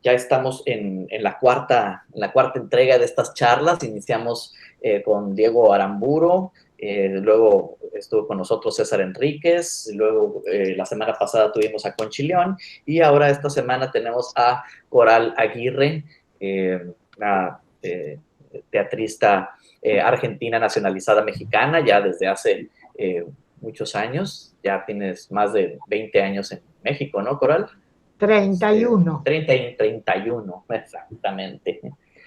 ya estamos en la cuarta entrega de estas charlas. Iniciamos con Diego Aramburo, luego estuvo con nosotros César Enríquez, luego la semana pasada tuvimos a Conchi León, y ahora esta semana tenemos a Coral Aguirre, una teatrista argentina nacionalizada mexicana ya desde hace muchos años. Ya tienes más de 20 años en México, ¿no, Coral? 31. 31, exactamente.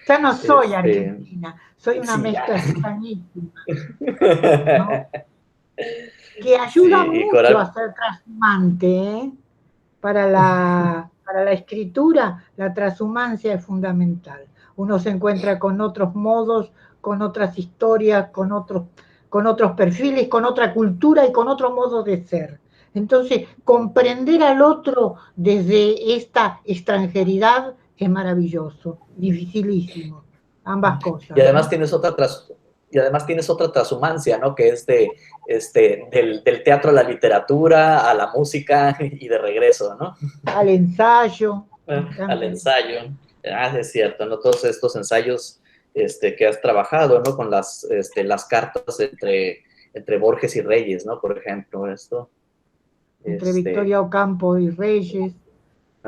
Ya no soy argentina, soy una sí, mezcla extrañísima, ¿no? Que ayuda sí, y mucho Coral, a ser trashumante, ¿eh? Para la escritura, la transhumancia es fundamental. Uno se encuentra con otros modos, con otras historias, con otros perfiles, con otra cultura y con otro modo de ser. Entonces, comprender al otro desde esta extranjeridad es maravilloso, dificilísimo, ambas cosas, y además ¿no? tienes otra transhumancia, ¿no? Que es del teatro a la literatura, a la música y de regreso, ¿no? Al ensayo, me Al encanta. ensayo. Es cierto, ¿no? Todos estos ensayos que has trabajado, ¿no? Con las cartas entre Borges y Reyes, ¿no? Por ejemplo, esto. Entre Victoria Ocampo y Reyes.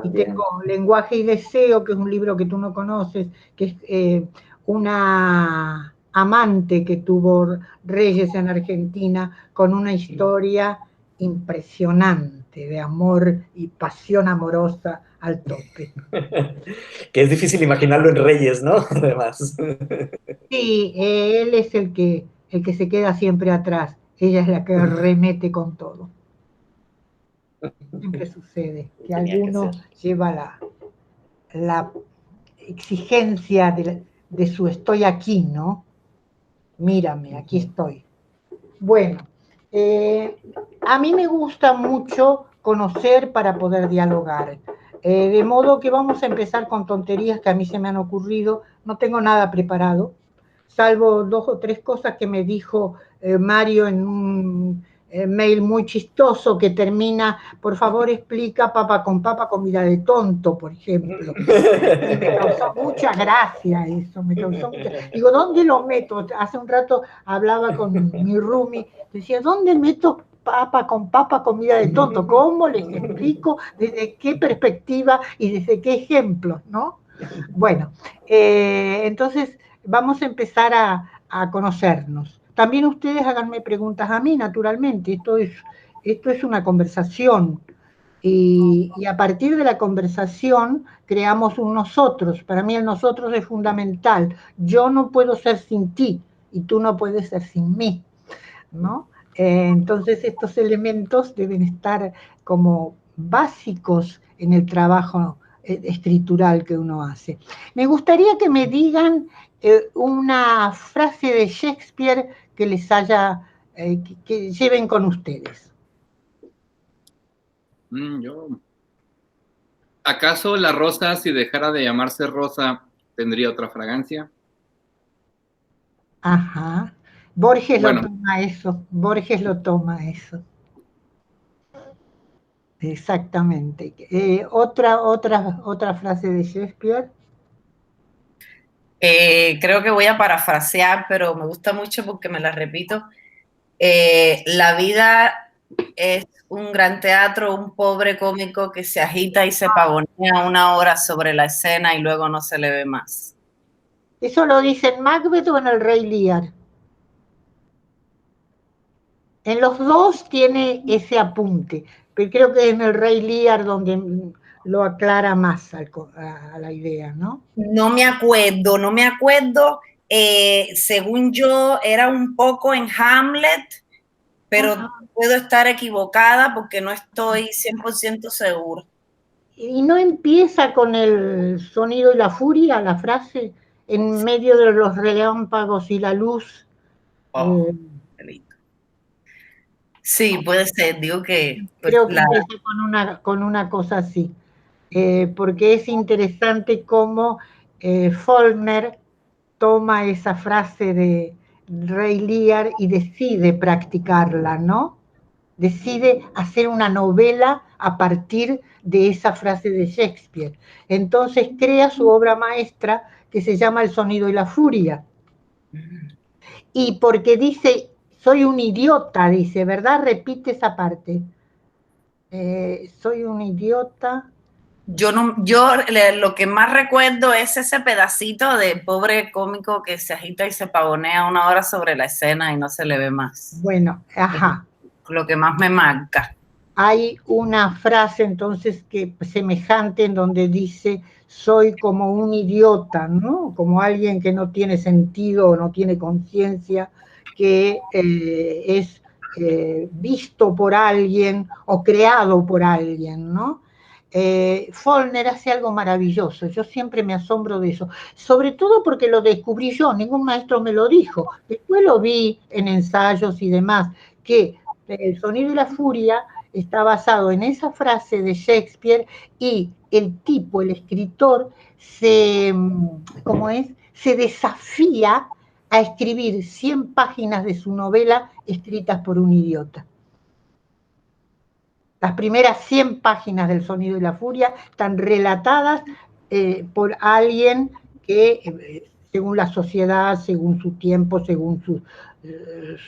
Y tengo También. Lenguaje y Deseo, que es un libro que tú no conoces, que es una amante que tuvo Reyes en Argentina, con una historia impresionante de amor y pasión amorosa al tope. Que es difícil imaginarlo en Reyes, ¿no? Además. Sí, él es el que se queda siempre atrás, ella es la que remete con todo. Siempre sucede que Tenía que ser. alguno lleva la exigencia de su estoy aquí, ¿no? Mírame, aquí estoy. Bueno, a mí me gusta mucho conocer para poder dialogar. De modo que vamos a empezar con tonterías que a mí se me han ocurrido. No tengo nada preparado, salvo 2 o 3 cosas que me dijo Mario en un mail muy chistoso que termina, por favor explica papa con papa comida de tonto, por ejemplo. Y me causó mucha gracia eso, me causó mucha... Digo, ¿dónde lo meto? Hace un rato hablaba con mi roomie, decía, ¿dónde meto papa con papa comida de tonto? ¿Cómo les explico? ¿Desde qué perspectiva y desde qué ejemplos? ¿No? Bueno, entonces vamos a empezar a conocernos. También ustedes háganme preguntas a mí, naturalmente. Esto es una conversación. Y a partir de la conversación creamos un nosotros. Para mí el nosotros es fundamental. Yo no puedo ser sin ti y tú no puedes ser sin mí, ¿no? Entonces estos elementos deben estar como básicos en el trabajo escritural que uno hace. Me gustaría que me digan una frase de Shakespeare que les que lleven con ustedes. Yo. ¿Acaso la rosa, si dejara de llamarse rosa, tendría otra fragancia? Ajá. Borges lo Bueno, toma eso. Borges lo toma eso. Exactamente. Otra frase de Shakespeare. Creo que voy a parafrasear, pero me gusta mucho porque me la repito. La vida es un gran teatro, un pobre cómico que se agita y se pavonea 1 hora sobre la escena y luego no se le ve más. ¿Eso lo dice en Macbeth o en el Rey Lear? En los dos tiene ese apunte, pero creo que es en el Rey Lear donde lo aclara más a la idea, ¿no? No me acuerdo. Según yo, era un poco en Hamlet, pero puedo estar equivocada porque no estoy 100% segura. ¿Y no empieza con el sonido y la furia, la frase, en medio de los relámpagos y la luz? Sí, puede ser, digo que... Pues, Creo que empieza con una cosa así, porque es interesante cómo Faulkner toma esa frase de Rey Lear y decide practicarla, ¿no? decide hacer una novela a partir de esa frase de Shakespeare. Entonces crea su obra maestra que se llama El sonido y la furia. Y porque dice, soy un idiota, dice, ¿verdad? Repite esa parte. Soy un idiota. Lo que más recuerdo es ese pedacito de pobre cómico que se agita y se pavonea 1 hora sobre la escena y no se le ve más. Bueno, ajá. Lo que más me marca. Hay una frase entonces que semejante en donde dice, soy como un idiota, ¿no? Como alguien que no tiene sentido o no tiene conciencia, que es visto por alguien o creado por alguien, ¿no? Faulkner hace algo maravilloso, yo siempre me asombro de eso, sobre todo porque lo descubrí yo, ningún maestro me lo dijo, después lo vi en ensayos y demás, que El sonido y la furia está basado en esa frase de Shakespeare y el tipo, el escritor, ¿cómo es? Se desafía a escribir 100 páginas de su novela escritas por un idiota. Las primeras 100 páginas del Sonido y la Furia están relatadas por alguien que, según la sociedad, según su tiempo, según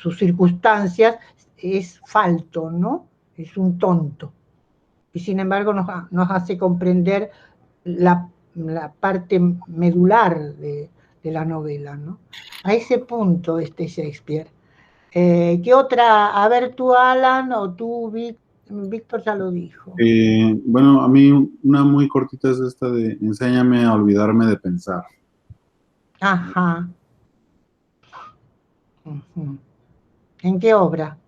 sus circunstancias, es falto, ¿no? Es un tonto. Y sin embargo nos hace comprender la parte medular de la novela, ¿no? A ese punto Shakespeare. ¿Qué otra? A ver tú, Alan, o tú, Víctor ya lo dijo. Bueno, a mí una muy cortita es esta de enséñame a olvidarme de pensar. Ajá. Uh-huh. ¿En qué obra?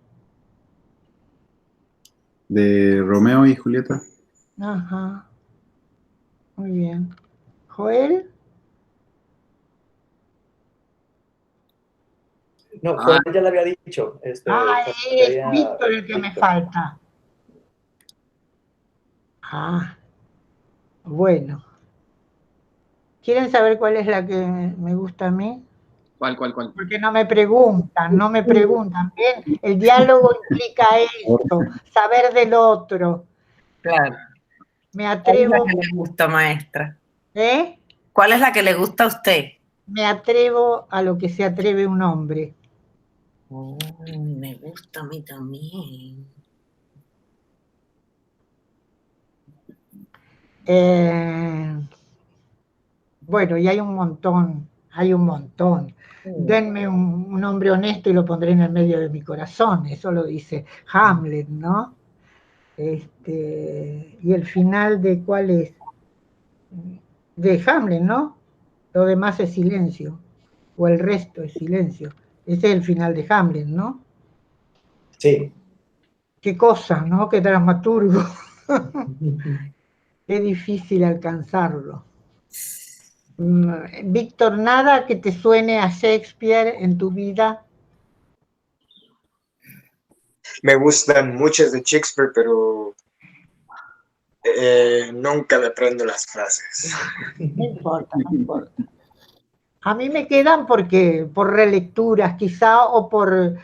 De Romeo y Julieta. Ajá. Muy bien. ¿Joel? No, Joel ya lo había dicho. Es Víctor el que me falta. Ah, bueno. ¿Quieren saber cuál es la que me gusta a mí? ¿Cuál? Porque no me preguntan. Bien, el diálogo implica esto, saber del otro. Claro. Me ¿Cuál es la atrevo. que le gusta, maestra? ¿Eh? ¿Cuál es la que le gusta a usted? Me atrevo a lo que se atreve un hombre. Oh, me gusta a mí también. Bueno, y hay un montón. Denme un hombre honesto y lo pondré en el medio de mi corazón. Eso lo dice Hamlet, ¿no? Y el final de cuál es? De Hamlet, ¿no? Lo demás es silencio. O el resto es silencio. Ese es el final de Hamlet, ¿no? Sí. Qué cosa, ¿no? Qué dramaturgo. Qué difícil alcanzarlo. Víctor, ¿nada que te suene a Shakespeare en tu vida? Me gustan muchas de Shakespeare, pero nunca me aprendo las frases. No importa. A mí me quedan porque por relecturas quizá o por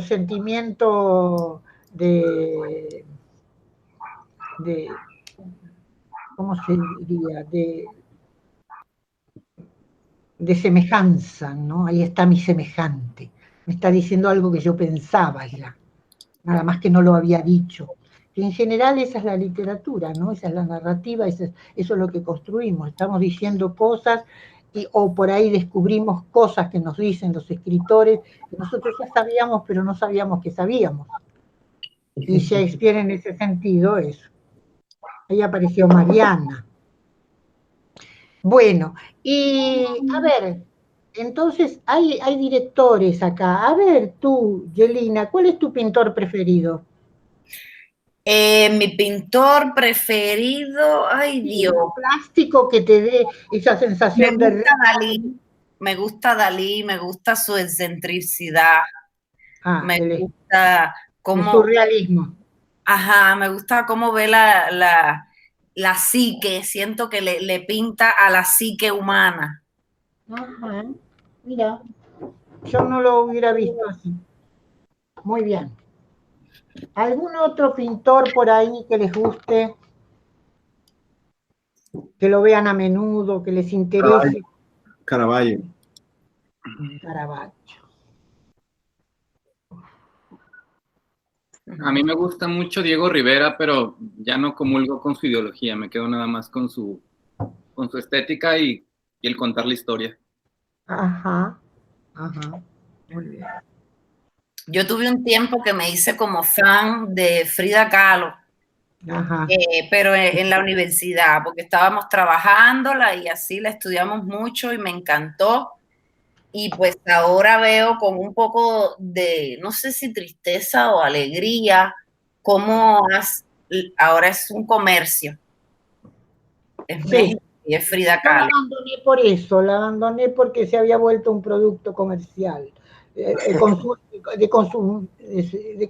sentimiento de ¿cómo se diría? De semejanza, ¿no? Ahí está mi semejante. Me está diciendo algo que yo pensaba ya, nada más que no lo había dicho. Que en general esa es la literatura, ¿no? Esa es la narrativa, eso es lo que construimos. Estamos diciendo cosas o por ahí descubrimos cosas que nos dicen los escritores que nosotros ya sabíamos, pero no sabíamos que sabíamos. Y Shakespeare en ese sentido es. Ahí apareció Mariana. Bueno, y a ver, entonces hay directores acá. A ver, tú, Yelina, ¿cuál es tu pintor preferido? Mi pintor preferido, ay Dios. Plástico que te dé esa sensación de... Dalí, me gusta Dalí, me gusta su excentricidad. Me gusta cómo... El surrealismo. Ajá, me gusta cómo ve la psique, siento que le pinta a la psique humana. Ajá, mira, yo no lo hubiera visto así. Muy bien. ¿Algún otro pintor por ahí que les guste? Que lo vean a menudo, que les interese. Caravaggio. Caravaggio. A mí me gusta mucho Diego Rivera, pero ya no comulgo con su ideología, me quedo nada más con su estética y el contar la historia. Ajá, ajá, muy bien. Yo tuve un tiempo que me hice como fan de Frida Kahlo, Ajá. pero en la universidad, porque estábamos trabajándola y así la estudiamos mucho y me encantó. Y pues ahora veo con un poco de, no sé si tristeza o alegría, cómo ahora es un comercio. Es Sí. México y es Frida Yo la Kahlo. abandoné por eso, la abandoné porque se había vuelto un producto comercial, de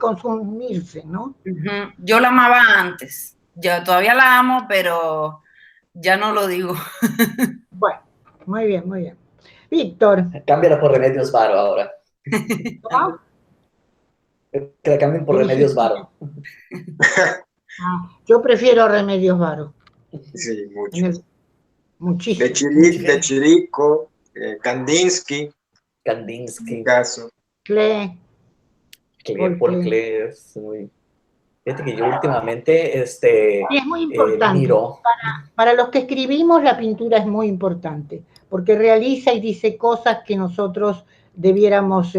consumirse, ¿no? Uh-huh. Yo la amaba antes, yo todavía la amo, pero ya no lo digo. Bueno, muy bien, muy bien. Víctor. Cámbiala por Remedios Varo ahora. ¿Cómo? Que la cambien por Remedios Varo. Yo prefiero Remedios Varo. Sí, mucho. Muchísimo. De Chirico, Kandinsky. Kandinsky. Caso. Klee. Paul Klee es muy... Fíjate que yo últimamente sí, es muy importante. miro. Para los que escribimos, la pintura es muy importante, porque realiza y dice cosas que nosotros debiéramos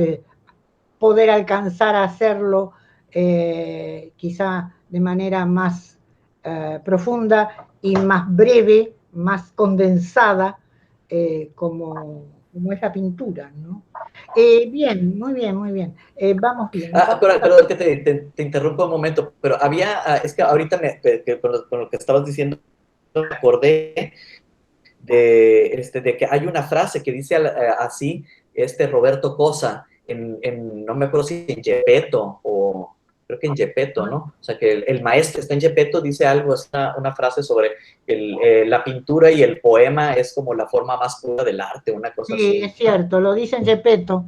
poder alcanzar a hacerlo quizá de manera más profunda y más breve, más condensada, como es la pintura, ¿no? Bien, muy bien, muy bien. Vamos bien. Perdón que te interrumpo un momento, pero es que ahorita con lo que estabas diciendo, me acordé de que hay una frase que dice así, Roberto Cosa, no me acuerdo si en Gepetto, o creo que en Gepetto, ¿no? O sea, que el maestro está en Gepetto, dice algo, es una frase sobre la pintura y el poema es como la forma más pura del arte, una cosa así. Sí, es cierto, lo dice en Gepetto,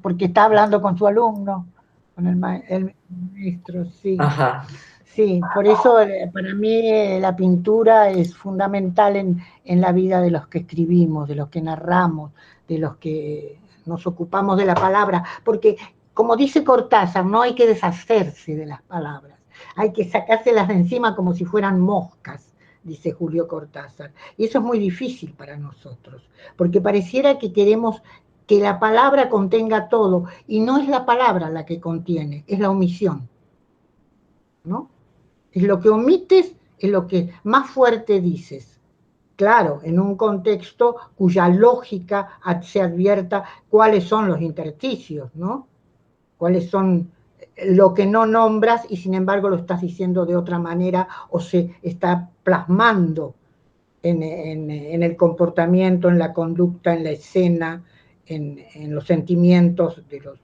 porque está hablando con su alumno, con el maestro, sí. Ajá. Sí, por eso para mí la pintura es fundamental en la vida de los que escribimos, de los que narramos, de los que nos ocupamos de la palabra, porque como dice Cortázar, no hay que deshacerse de las palabras, hay que sacárselas de encima como si fueran moscas, dice Julio Cortázar. Y eso es muy difícil para nosotros, porque pareciera que queremos que la palabra contenga todo, y no es la palabra la que contiene, es la omisión, ¿no? Es lo que omites, es lo que más fuerte dices. Claro, en un contexto cuya lógica se advierta cuáles son los intersticios, ¿no? Cuáles son lo que no nombras y sin embargo lo estás diciendo de otra manera o se está plasmando en el comportamiento, en la conducta, en la escena, en los sentimientos de los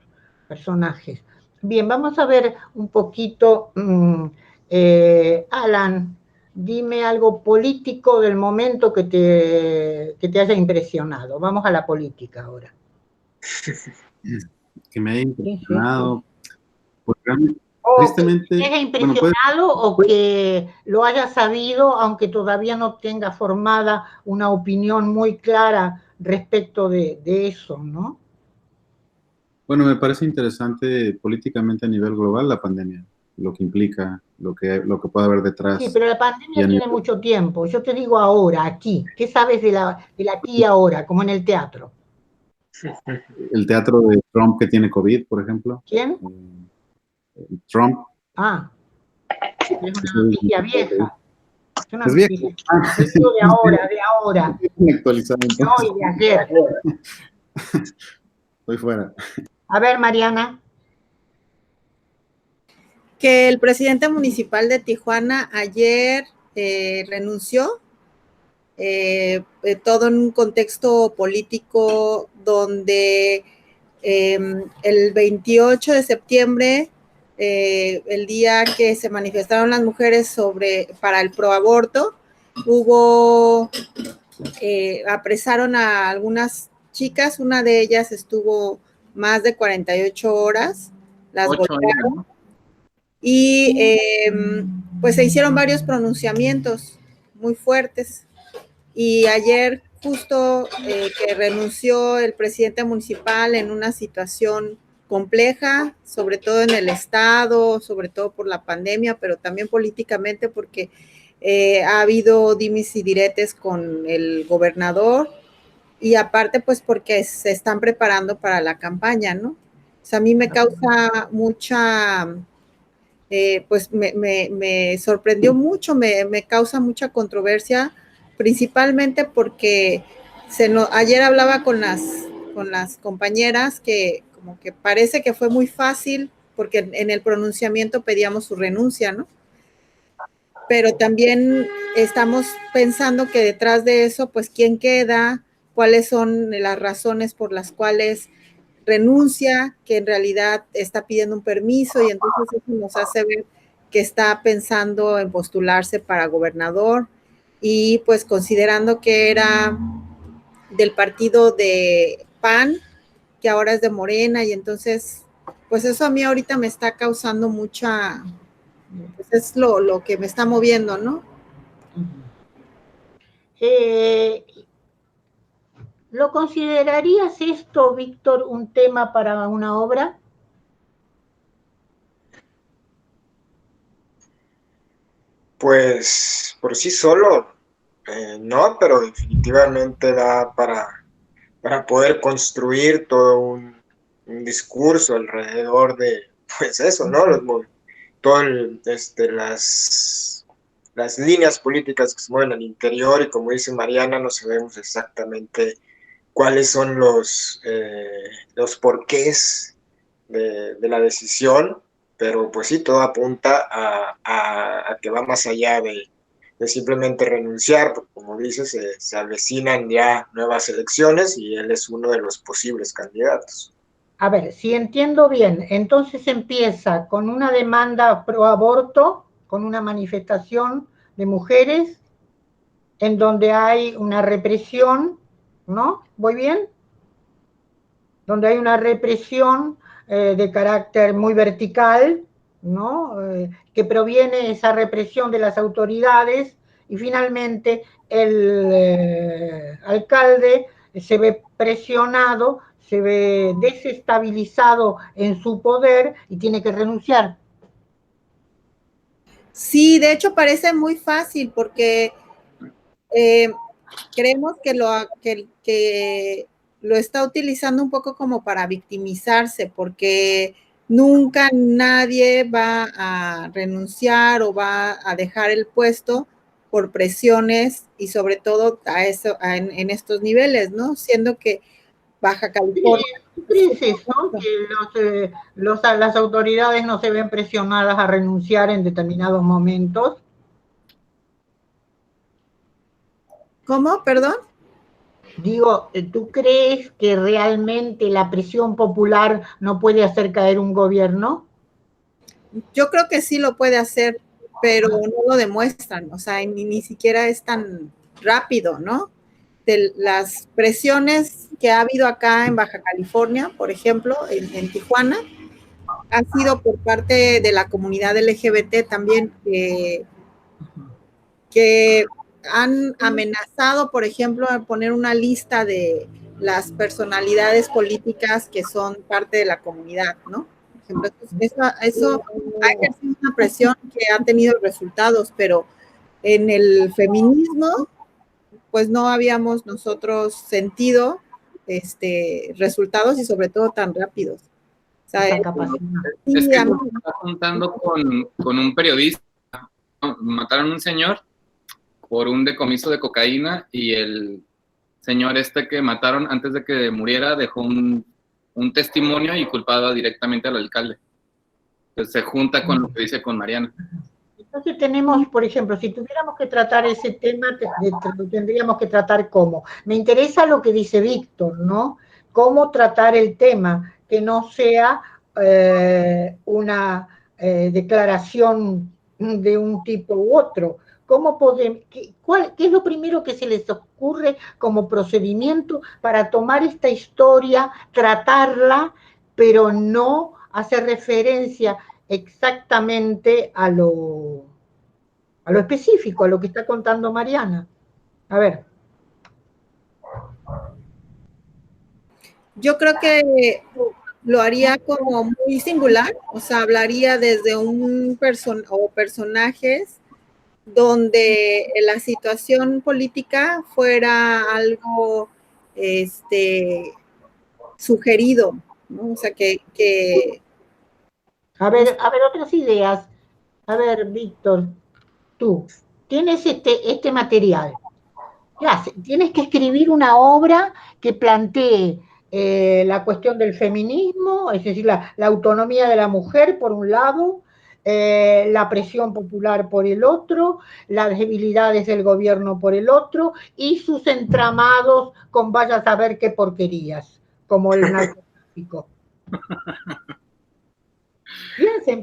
personajes. Bien, vamos a ver un poquito, Alan, dime algo político del momento que te haya impresionado. Vamos a la política ahora. Que me haya impresionado. Pues, o tristemente, que te haya impresionado o que lo haya sabido, aunque todavía no tenga formada una opinión muy clara respecto de eso, ¿no? Bueno, me parece interesante políticamente a nivel global la pandemia, lo que implica, lo que puede haber detrás. Sí, pero la pandemia tiene mucho tiempo. Yo te digo ahora, aquí. ¿Qué sabes del aquí y ahora, como en el teatro? El teatro de Trump que tiene COVID, por ejemplo. ¿Quién? Trump. Ah, es una noticia vieja. Es una es noticia. De ahora. Actualizado, de hoy, de ayer. Estoy fuera. A ver, Mariana. Que el presidente municipal de Tijuana ayer renunció, todo en un contexto político donde el 28 de septiembre, el día que se manifestaron las mujeres para el proaborto, apresaron a algunas chicas, una de ellas estuvo más de 48 horas, las 8 golpearon. ¿no? Y pues se hicieron varios pronunciamientos muy fuertes. Y ayer justo que renunció el presidente municipal en una situación compleja, sobre todo en el estado, sobre todo por la pandemia, pero también políticamente porque ha habido dimes y diretes con el gobernador y aparte pues porque se están preparando para la campaña, ¿no? O sea, a mí me causa mucha, pues me sorprendió mucho, me causa mucha controversia, principalmente porque ayer hablaba con las compañeras que como que parece que fue muy fácil porque en el pronunciamiento pedíamos su renuncia, ¿no? Pero también estamos pensando que detrás de eso, pues, ¿quién queda? ¿Cuáles son las razones por las cuales renuncia? Que en realidad está pidiendo un permiso y entonces eso nos hace ver que está pensando en postularse para gobernador y pues considerando que era del partido de PAN, que ahora es de Morena y entonces, pues eso a mí ahorita me está causando mucha, pues es lo que me está moviendo, ¿no? ¿Lo considerarías esto, Víctor, un tema para una obra? Pues por sí solo, no, pero definitivamente da para poder construir todo un discurso alrededor de, pues eso, ¿no? Las líneas políticas que se mueven al interior y como dice Mariana, no sabemos exactamente cuáles son los porqués de la decisión, pero pues sí, todo apunta a que va más allá de simplemente renunciar, porque como dices, se avecinan ya nuevas elecciones y él es uno de los posibles candidatos. A ver, si entiendo bien, entonces empieza con una demanda pro aborto, con una manifestación de mujeres, en donde hay una represión, ¿no? ¿Voy bien? Donde hay una represión de carácter muy vertical, ¿no? Que proviene esa represión de las autoridades y finalmente el alcalde se ve presionado, se ve desestabilizado en su poder y tiene que renunciar. Sí, de hecho parece muy fácil porque creemos que lo está utilizando un poco como para victimizarse, porque nunca nadie va a renunciar o va a dejar el puesto por presiones y sobre todo en estos niveles, ¿no? Siendo que Baja California. Crisis, ¿no? Que las autoridades no se ven presionadas a renunciar en determinados momentos. ¿Cómo? ¿Perdón? Digo, ¿tú crees que realmente la presión popular no puede hacer caer un gobierno? Yo creo que sí lo puede hacer, pero no lo demuestran, o sea, ni siquiera es tan rápido, ¿no? De las presiones que ha habido acá en Baja California, por ejemplo, en Tijuana, ha sido por parte de la comunidad LGBT también, que han amenazado, por ejemplo, a poner una lista de las personalidades políticas que son parte de la comunidad, ¿no? Por ejemplo, eso ha ejercido una presión que ha tenido resultados, pero en el feminismo, pues no habíamos nosotros sentido resultados y sobre todo tan rápidos. O sea, es que se está juntando con un periodista. Mataron a un señor por un decomiso de cocaína y el señor que mataron antes de que muriera dejó un testimonio y culpaba directamente al alcalde. Entonces se junta con lo que dice con Mariana. Entonces tenemos, por ejemplo, si tuviéramos que tratar ese tema, tendríamos que tratar cómo. Me interesa lo que dice Víctor, ¿no? Cómo tratar el tema, que no sea una declaración de un tipo u otro. ¿Cómo podemos, qué es lo primero que se les ocurre como procedimiento para tomar esta historia, tratarla, pero no hace referencia exactamente a lo específico, a lo que está contando Mariana. A ver. Yo creo que lo haría como muy singular, o sea, hablaría desde un personajes donde la situación política fuera algo sugerido, ¿no? O sea, A ver, otras ideas. A ver, Víctor, tú tienes este material. ¿Qué haces? Tienes que escribir una obra que plantee la cuestión del feminismo, es decir, la autonomía de la mujer por un lado, la presión popular por el otro, las debilidades del gobierno por el otro, y sus entramados con vaya a saber qué porquerías, como el narcotráfico.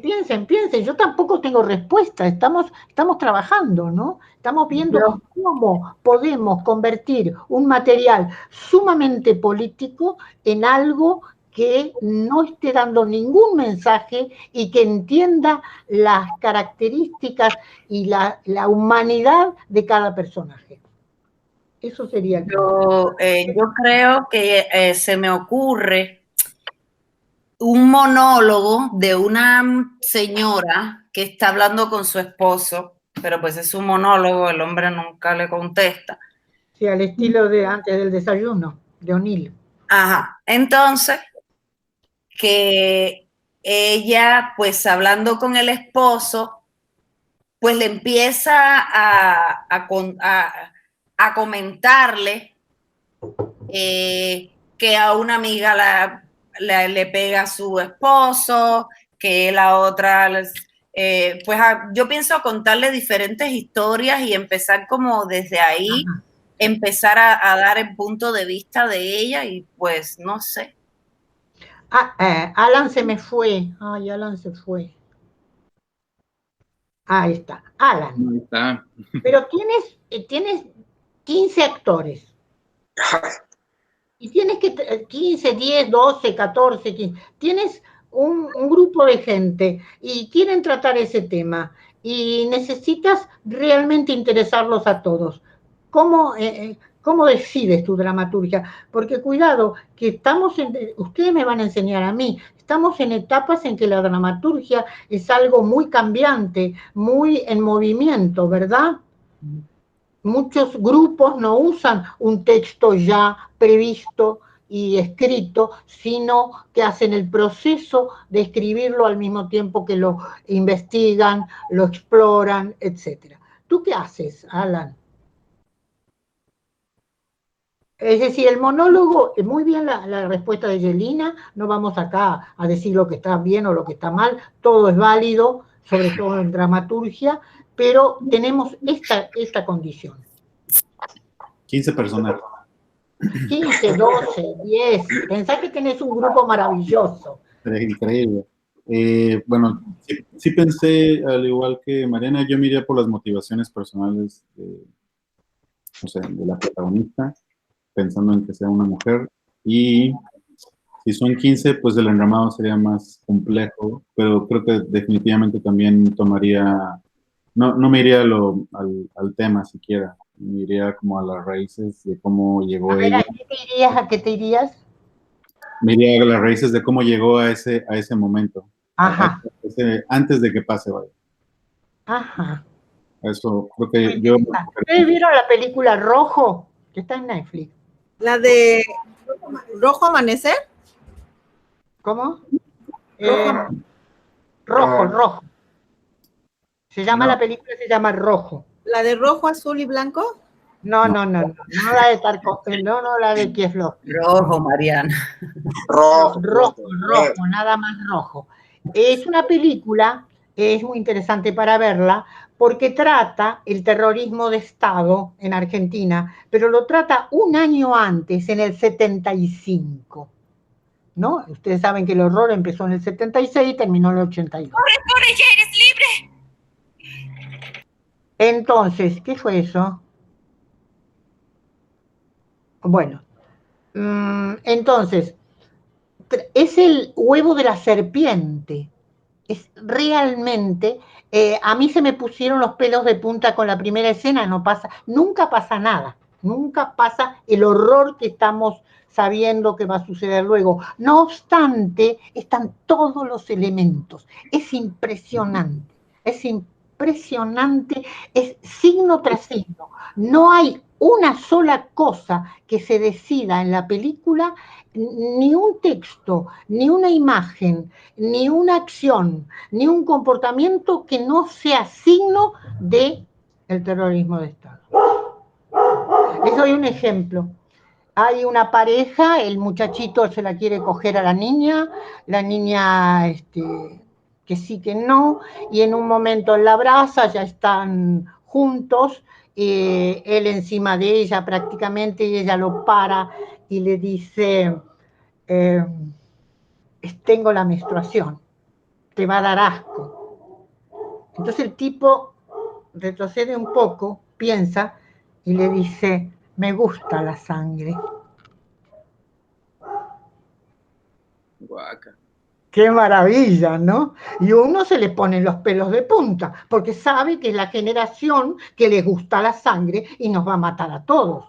Piensen. Yo tampoco tengo respuesta. Estamos trabajando, ¿no? Estamos viendo cómo podemos convertir un material sumamente político en algo que no esté dando ningún mensaje y que entienda las características y la humanidad de cada personaje. Eso sería el Yo creo que se me ocurre un monólogo de una señora que está hablando con su esposo, pero pues es un monólogo, el hombre nunca le contesta. Sí, al estilo de antes del desayuno, de O'Neill. Ajá, entonces, que ella, pues hablando con el esposo, pues le empieza a comentarle que a una amiga le pega a su esposo, que la otra, pues yo pienso contarle diferentes historias y empezar como desde ahí, empezar a dar el punto de vista de ella y pues no sé. Alan se me fue. Ay, Alan se fue. Ahí está, Alan. Ahí está. Pero tienes 15 actores. Y tienes que 15, 10, 12, 14, 15. Tienes un grupo de gente y quieren tratar ese tema y necesitas realmente interesarlos a todos. ¿Cómo decides tu dramaturgia? Porque cuidado, que ustedes me van a enseñar a mí, estamos en etapas en que la dramaturgia es algo muy cambiante, muy en movimiento, ¿verdad? Muchos grupos no usan un texto ya previsto y escrito, sino que hacen el proceso de escribirlo al mismo tiempo que lo investigan, lo exploran, etc. ¿Tú qué haces, Alan? Es decir, el monólogo, muy bien la respuesta de Yelina, no vamos acá a decir lo que está bien o lo que está mal, todo es válido, sobre todo en dramaturgia, pero tenemos esta condición. 15 personas. 15, 12, 10. Pensá que tenés un grupo maravilloso. Increíble. Bueno, sí pensé, al igual que Mariana, yo me iría por las motivaciones personales de la protagonista, pensando en que sea una mujer. Y si son 15, pues el enramado sería más complejo, pero creo que definitivamente también tomaría, no me iría al tema siquiera, me iría como a las raíces de cómo llegó ella. ¿A qué te irías? ¿A qué te irías? Me iría a las raíces de cómo llegó a ese momento. Ajá. Antes de que pase, vaya. Ajá. Eso, creo que yo... ¿Ustedes vieron la película Rojo? Que está en Netflix. ¿La de Rojo Amanecer? ¿Cómo? Rojo. Se llama la película, se llama Rojo. ¿La de Rojo, Azul y Blanco? No la de la de Kieslov. Rojo, Mariana. Rojo, nada más rojo. Es una película, es muy interesante para verla, porque trata el terrorismo de Estado en Argentina, pero lo trata un año antes, en el 75. ¿No? Ustedes saben que el horror empezó en el 76 y terminó en el 82. ¡Corre, ya eres libre! Entonces, ¿qué fue eso? Bueno, entonces, es el huevo de la serpiente. Es realmente, a mí se me pusieron los pelos de punta con la primera escena, nunca pasa nada, nunca pasa el horror que estamos sabiendo que va a suceder luego. No obstante, están todos los elementos. Es impresionante, es signo tras signo. No hay una sola cosa que se decida en la película, ni un texto, ni una imagen, ni una acción, ni un comportamiento que no sea signo de el terrorismo de Estado. Les doy un ejemplo. Hay una pareja, el muchachito se la quiere coger a la niña que sí, que no, y en un momento la abraza, ya están juntos, él encima de ella prácticamente, y ella lo para y le dice, tengo la menstruación, te va a dar asco. Entonces el tipo retrocede un poco, piensa y le dice, me gusta la sangre. Guaca. ¡Qué maravilla!, ¿no? Y a uno se le ponen los pelos de punta, porque sabe que es la generación que le gusta la sangre y nos va a matar a todos.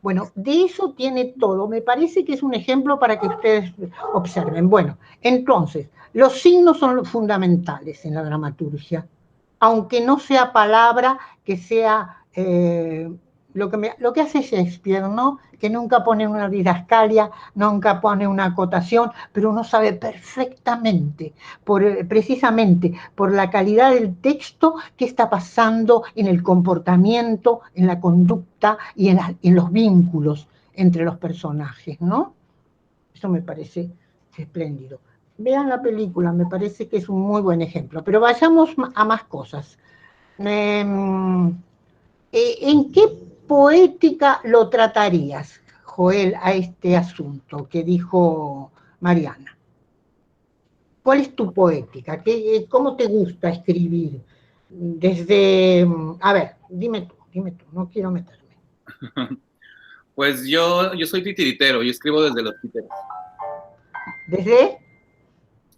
Bueno, de eso tiene todo. Me parece que es un ejemplo para que ustedes observen. Bueno, entonces, los signos son los fundamentales en la dramaturgia, aunque no sea palabra, que sea lo que hace Shakespeare, ¿no? Que nunca pone una didascalia, nunca pone una acotación, pero uno sabe perfectamente, precisamente por la calidad del texto, qué está pasando en el comportamiento, en la conducta y en los vínculos entre los personajes, ¿no? Eso me parece espléndido. Vean la película, me parece que es un muy buen ejemplo. Pero vayamos a más cosas. ¿En qué poética lo tratarías, Joel, a este asunto que dijo Mariana? ¿Cuál es tu poética? ¿Cómo te gusta escribir? A ver, dime tú, no quiero meterme. Pues yo soy titiritero, yo escribo desde los títeres. ¿Desde?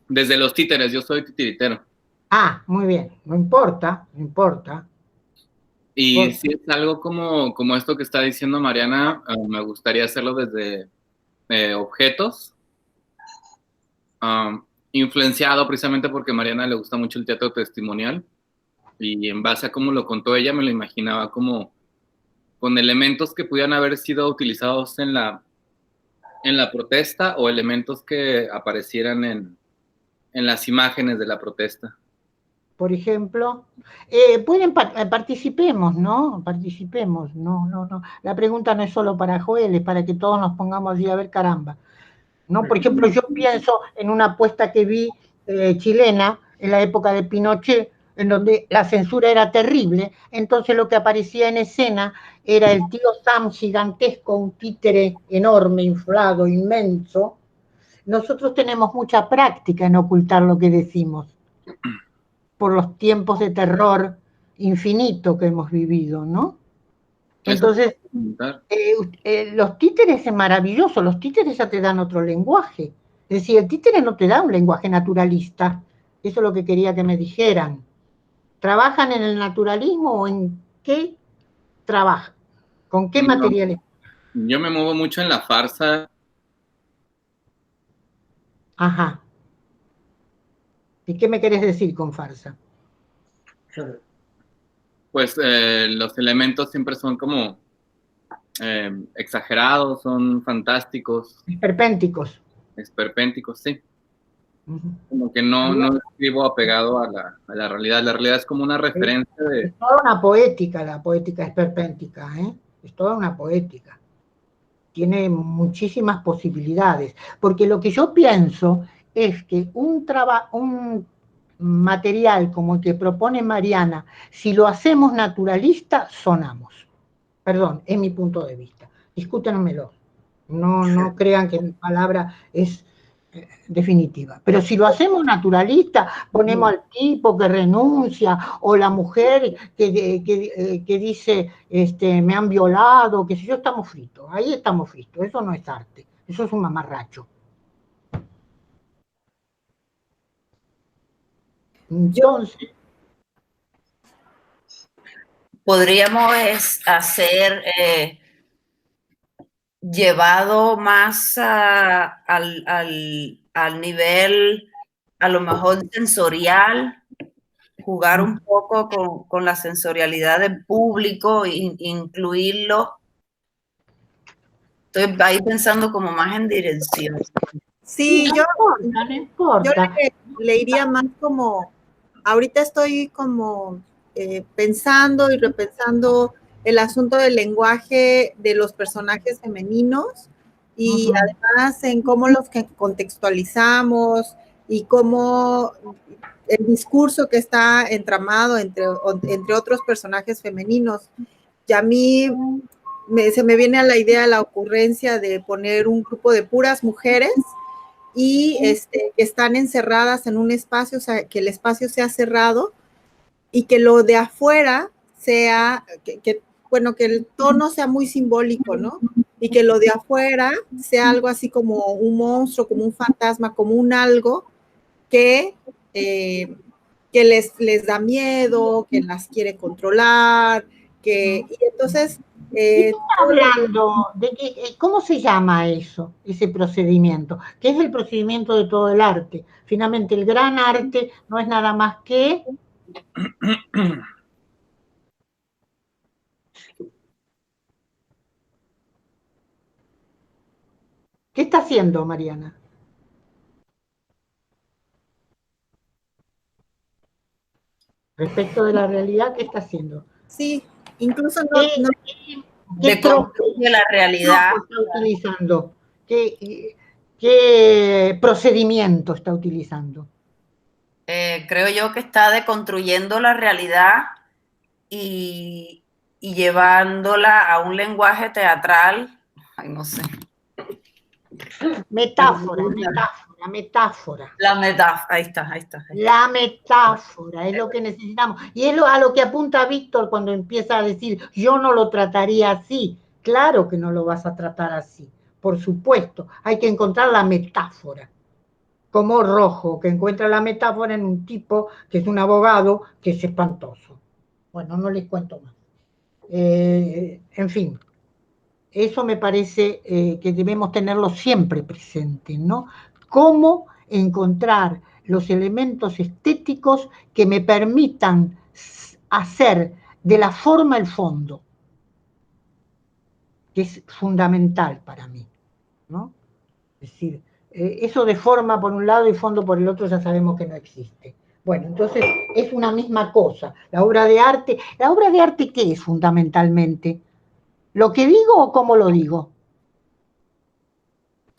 Desde los títeres, yo soy titiritero. Ah, muy bien, no importa. Y si es algo como esto que está diciendo Mariana, me gustaría hacerlo desde objetos, influenciado precisamente porque a Mariana le gusta mucho el teatro testimonial, y en base a cómo lo contó ella, me lo imaginaba como con elementos que pudieran haber sido utilizados en la protesta, o elementos que aparecieran en las imágenes de la protesta. Por ejemplo, participemos, ¿no? Participemos, no. La pregunta no es solo para Joel, es para que todos nos pongamos allí a ver, caramba. ¿No? Por ejemplo, yo pienso en una apuesta que vi chilena en la época de Pinochet, en donde la censura era terrible, entonces lo que aparecía en escena era el tío Sam gigantesco, un títere enorme, inflado, inmenso. Nosotros tenemos mucha práctica en ocultar lo que decimos, por los tiempos de terror infinito que hemos vivido, ¿no? Entonces, los títeres es maravilloso, los títeres ya te dan otro lenguaje. Es decir, el títere no te da un lenguaje naturalista. Eso es lo que quería que me dijeran. ¿Trabajan en el naturalismo o en qué trabajan? ¿Con qué materiales? Yo me muevo mucho en la farsa. Ajá. ¿Y qué me querés decir con farsa? Pues los elementos siempre son como exagerados, son fantásticos. Esperpénticos. Esperpénticos, sí. Como que no escribo apegado a la realidad. La realidad es como una referencia de... Es toda una poética, la poética esperpéntica, ¿eh? Es toda una poética. Tiene muchísimas posibilidades. Porque lo que yo pienso es que un material como el que propone Mariana, si lo hacemos naturalista, sonamos. Perdón, es mi punto de vista. Discútenmelo. No crean que mi palabra es definitiva. Pero si lo hacemos naturalista, ponemos al tipo que renuncia, o la mujer que dice, me han violado, que si yo, estamos fritos. Ahí estamos fritos. Eso no es arte. Eso es un mamarracho. Entonces, podríamos hacer llevado más al nivel, a lo mejor sensorial, jugar un poco con la sensorialidad del público, incluirlo. Estoy ahí pensando como más en dirección. Sí, no yo importa. le iría más como, ahorita estoy como pensando y repensando el asunto del lenguaje de los personajes femeninos y además en cómo los que contextualizamos y cómo el discurso que está entramado entre otros personajes femeninos. Y a mí se me viene a la idea la ocurrencia de poner un grupo de puras mujeres y que están encerradas en un espacio, o sea, que el espacio sea cerrado y que lo de afuera sea, bueno, que el tono sea muy simbólico, ¿no? Y que lo de afuera sea algo así como un monstruo, como un fantasma, como un algo que les da miedo, que las quiere controlar, y entonces... ¿De qué está hablando? ¿Cómo se llama eso, ese procedimiento? Que es el procedimiento de todo el arte. Finalmente, el gran arte no es nada más que... ¿Qué está haciendo, Mariana? Respecto de la realidad, ¿qué está haciendo? Sí, incluso de construir la realidad. ¿Qué está utilizando? ¿Qué procedimiento está utilizando? Creo yo que está deconstruyendo la realidad y llevándola a un lenguaje teatral. Ay, no sé. Metáfora. La metáfora, ahí está. La metáfora es lo que necesitamos. Y es a lo que apunta Víctor cuando empieza a decir, yo no lo trataría así. Claro que no lo vas a tratar así, por supuesto. Hay que encontrar la metáfora. Como Rojo, que encuentra la metáfora en un tipo que es un abogado que es espantoso. Bueno, no les cuento más. En fin, eso me parece que debemos tenerlo siempre presente, ¿no? Cómo encontrar los elementos estéticos que me permitan hacer de la forma el fondo, que es fundamental para mí, ¿no? Es decir, eso de forma por un lado y fondo por el otro ya sabemos que no existe. Bueno, entonces es una misma cosa. ¿La obra de arte qué es fundamentalmente? ¿Lo que digo o cómo lo digo?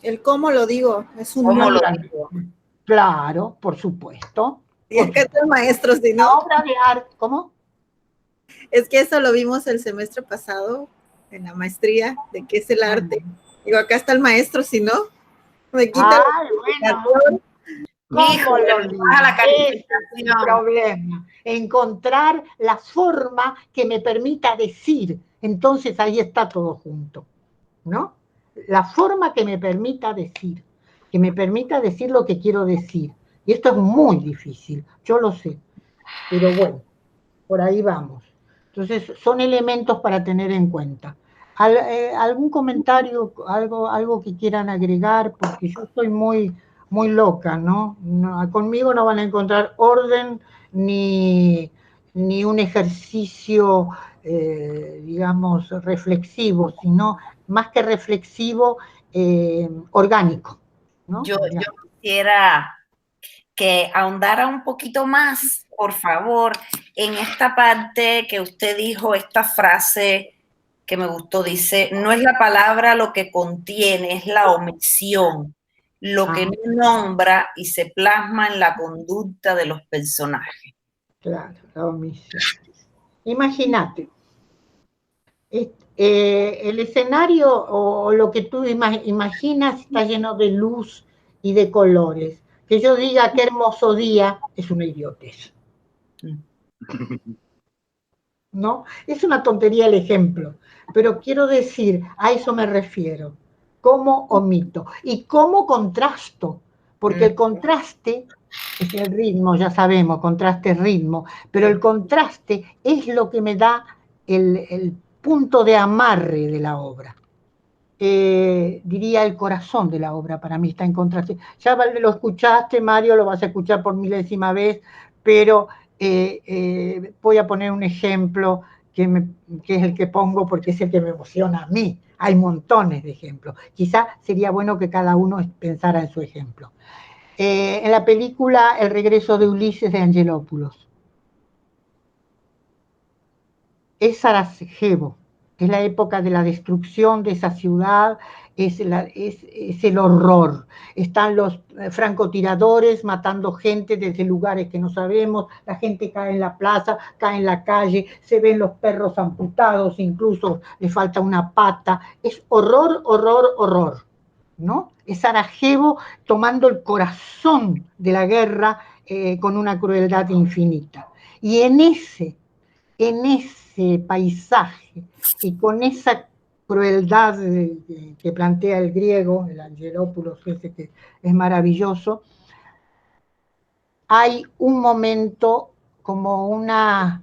El cómo lo digo, es un ¿Cómo lo digo? Claro, por supuesto. Y acá está el maestro, si no. La obra de arte, ¿cómo? Es que eso lo vimos el semestre pasado en la maestría de qué es el arte. Digo, acá está el maestro, si no, me quita bueno. ¿Cómo lo digo? Ese es el problema. Encontrar la forma que me permita decir. Entonces ahí está todo junto, ¿no? La forma que me permita decir lo que quiero decir. Y esto es muy difícil, yo lo sé, pero bueno, por ahí vamos. Entonces, son elementos para tener en cuenta. ¿Algún comentario, algo que quieran agregar? Porque yo estoy muy loca, ¿no? Conmigo no van a encontrar orden ni un ejercicio, digamos, reflexivo, sino más que reflexivo, orgánico, ¿no? Yo quisiera que ahondara un poquito más, por favor, en esta parte que usted dijo, esta frase que me gustó, dice, no es la palabra lo que contiene, es la omisión, lo que no nombra y se plasma en la conducta de los personajes. Claro, la omisión. Imagínate, el escenario o lo que tú imaginas está lleno de luz y de colores. Que yo diga qué hermoso día es una idiotez. ¿No? Es una tontería el ejemplo, pero quiero decir, a eso me refiero. ¿Cómo omito? ¿Y cómo contrasto? porque el contraste es el ritmo, ya sabemos, contraste es ritmo, pero el contraste es lo que me da el punto de amarre de la obra. Diría el corazón de la obra para mí está en contraste. Ya lo escuchaste, Mario, lo vas a escuchar por milésima vez, pero voy a poner un ejemplo que es el que pongo porque es el que me emociona a mí. Hay montones de ejemplos. Quizá sería bueno que cada uno pensara en su ejemplo. En la película El regreso de Ulises de Angelopoulos. Es Sarajevo, es la época de la destrucción de esa ciudad, es el horror. Están los francotiradores matando gente desde lugares que no sabemos, la gente cae en la plaza, cae en la calle, se ven los perros amputados, incluso le falta una pata. Es horror, horror, horror, ¿no? Es Sarajevo tomando el corazón de la guerra con una crueldad infinita. Y en ese paisaje y con esa crueldad que plantea el griego, el Angelopoulos, ese que es maravilloso, hay un momento como una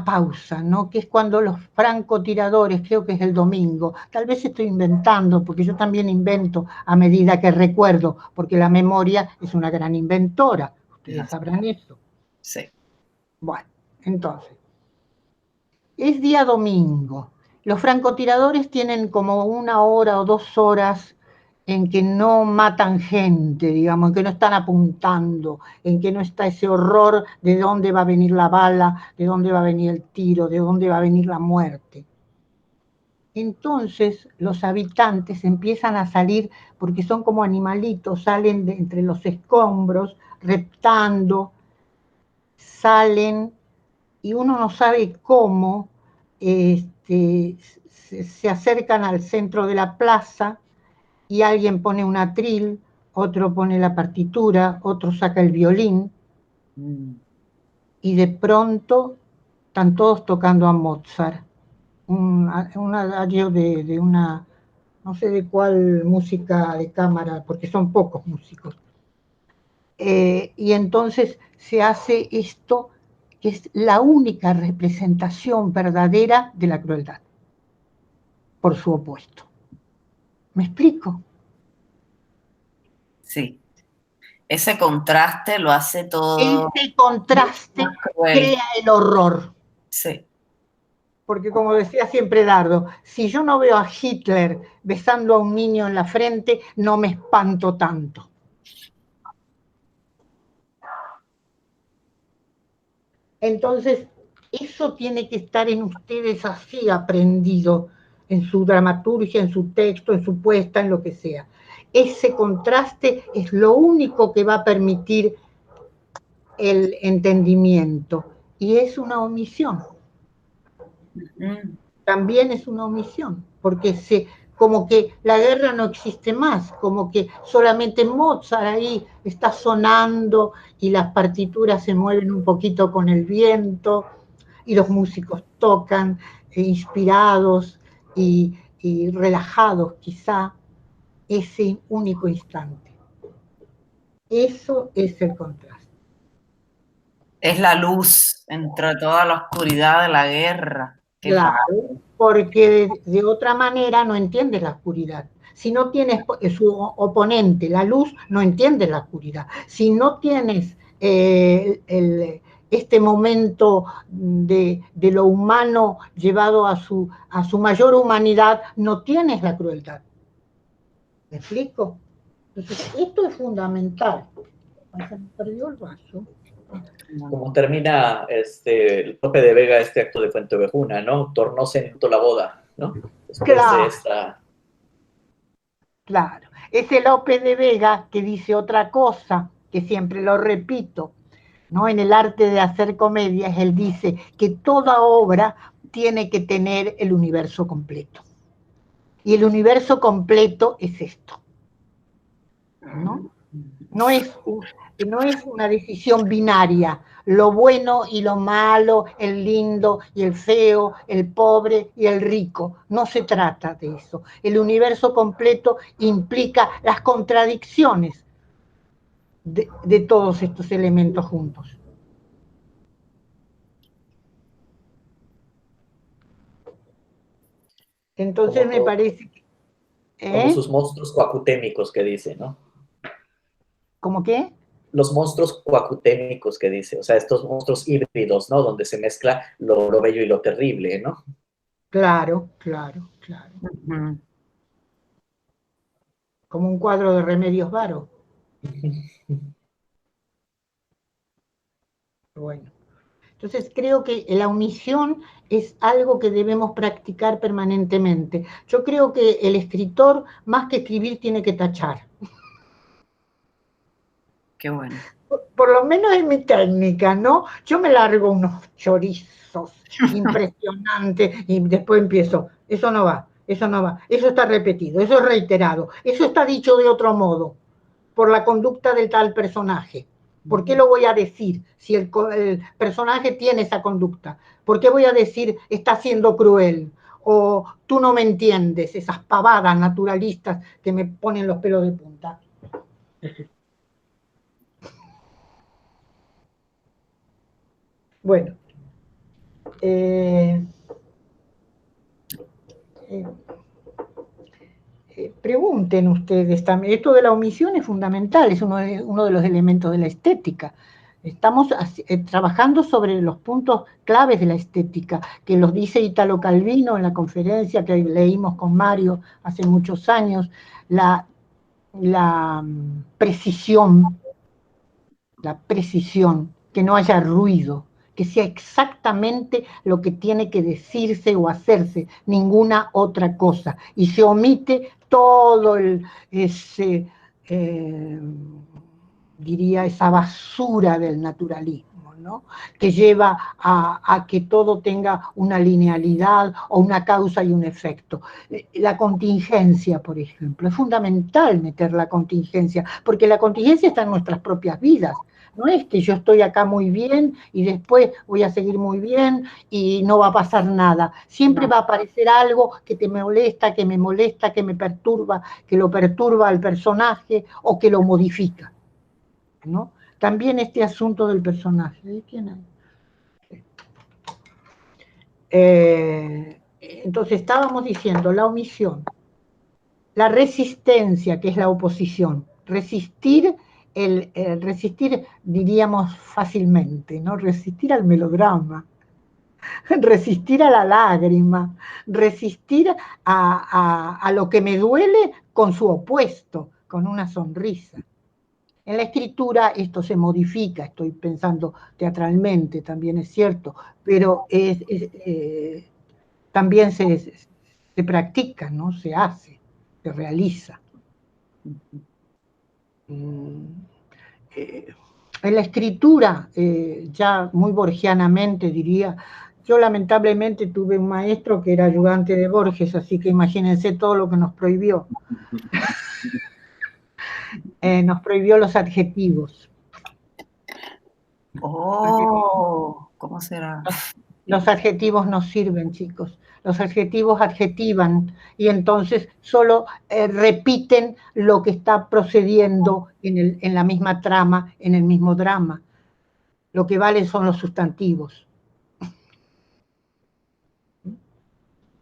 pausa, ¿no? Que es cuando los francotiradores, creo que es el domingo, tal vez estoy inventando, porque yo también invento a medida que recuerdo, porque la memoria es una gran inventora, ustedes sabrán eso. Sí. Bueno, entonces, es día domingo. Los francotiradores tienen como 1 hora o 2 horas en que no matan gente, digamos, en que no están apuntando, en que no está ese horror de dónde va a venir la bala, de dónde va a venir el tiro, de dónde va a venir la muerte. Entonces los habitantes empiezan a salir, porque son como animalitos, salen de entre los escombros, reptando, salen y uno no sabe cómo, se acercan al centro de la plaza y alguien pone un atril, otro pone la partitura, otro saca el violín, y de pronto están todos tocando a Mozart, un adagio de una, no sé de cuál música de cámara, porque son pocos músicos. Y entonces se hace esto, que es la única representación verdadera de la crueldad, por su opuesto. ¿Me explico? Sí. Ese contraste lo hace todo. Ese contraste crea el horror. Sí. Porque como decía siempre Dardo, si yo no veo a Hitler besando a un niño en la frente, no me espanto tanto. Entonces, eso tiene que estar en ustedes así aprendido, en su dramaturgia, en su texto, en su puesta, en lo que sea. Ese contraste es lo único que va a permitir el entendimiento. Y es una omisión. También es una omisión, porque como que la guerra no existe más, como que solamente Mozart ahí está sonando y las partituras se mueven un poquito con el viento y los músicos tocan inspirados y relajados quizá ese único instante. Eso es el contraste. Es la luz entre toda la oscuridad de la guerra. Claro, porque de otra manera no entiendes la oscuridad. Si no tienes su oponente, la luz, no entiendes la oscuridad. Si no tienes este momento de lo humano llevado a su mayor humanidad, no tienes la crueldad. ¿Me explico? Entonces, esto es fundamental. Se me perdió el vaso. Como termina Lope de Vega este acto de Fuenteovejuna, ¿no? Tornóse en la boda, ¿no? Después de esta... Claro, ese Lope de Vega que dice otra cosa, que siempre lo repito, ¿no? En el arte de hacer comedias, él dice que toda obra tiene que tener el universo completo. Y el universo completo es esto, ¿no? No es una decisión binaria, lo bueno y lo malo, el lindo y el feo, el pobre y el rico. No se trata de eso. El universo completo implica las contradicciones, de todos estos elementos juntos. Entonces Como me todo- parece que... Como sus monstruos coacutémicos que dice, ¿no? ¿Cómo qué? Los monstruos coacutémicos que dice, o sea, estos monstruos híbridos, ¿no? Donde se mezcla lo bello y lo terrible, ¿no? Claro, claro, claro. Como un cuadro de Remedios Varo. Bueno. Entonces creo que la omisión es algo que debemos practicar permanentemente. Yo creo que el escritor, más que escribir, tiene que tachar. Qué bueno. Por lo menos en mi técnica, ¿no? Yo me largo unos chorizos impresionantes y después empiezo, eso no va, eso no va, eso está repetido, eso es reiterado, eso está dicho de otro modo, por la conducta del tal personaje. ¿Por qué lo voy a decir si el personaje tiene esa conducta? ¿Por qué voy a decir está siendo cruel? O tú no me entiendes, esas pavadas naturalistas que me ponen los pelos de punta. Bueno, pregunten ustedes también. Esto de la omisión es fundamental, es uno de los elementos de la estética. Estamos trabajando sobre los puntos claves de la estética, que los dice Italo Calvino en la conferencia que leímos con Mario hace muchos años, la precisión, que no haya ruido, que sea exactamente lo que tiene que decirse o hacerse, ninguna otra cosa. Y se omite todo ese, diría, esa basura del naturalismo, ¿no? Que lleva a que todo tenga una linealidad o una causa y un efecto. La contingencia, por ejemplo, es fundamental meter la contingencia, porque la contingencia está en nuestras propias vidas. No es que yo estoy acá muy bien y después voy a seguir muy bien y no va a pasar nada. Siempre va a aparecer algo que te molesta, que me molesta, que me perturba, que lo perturba al personaje o que lo modifica, ¿no? También este asunto del personaje. ¿De quién hay? Entonces estábamos diciendo la omisión, la resistencia, que es la oposición, resistir, resistir diríamos fácilmente, ¿no? Resistir al melodrama, resistir a la lágrima, resistir a lo que me duele con su opuesto, con una sonrisa. En la escritura esto se modifica, estoy pensando teatralmente, también es cierto, pero también se practica, ¿no? Se hace, se realiza. En la escritura, ya muy borgianamente diría, yo lamentablemente tuve un maestro que era ayudante de Borges, así que imagínense todo lo que nos prohibió. Nos prohibió los adjetivos. Oh, ¿cómo será? Los adjetivos no sirven, chicos. Los adjetivos adjetivan y entonces solo repiten lo que está procediendo en la misma trama, en el mismo drama. Lo que vale son los sustantivos.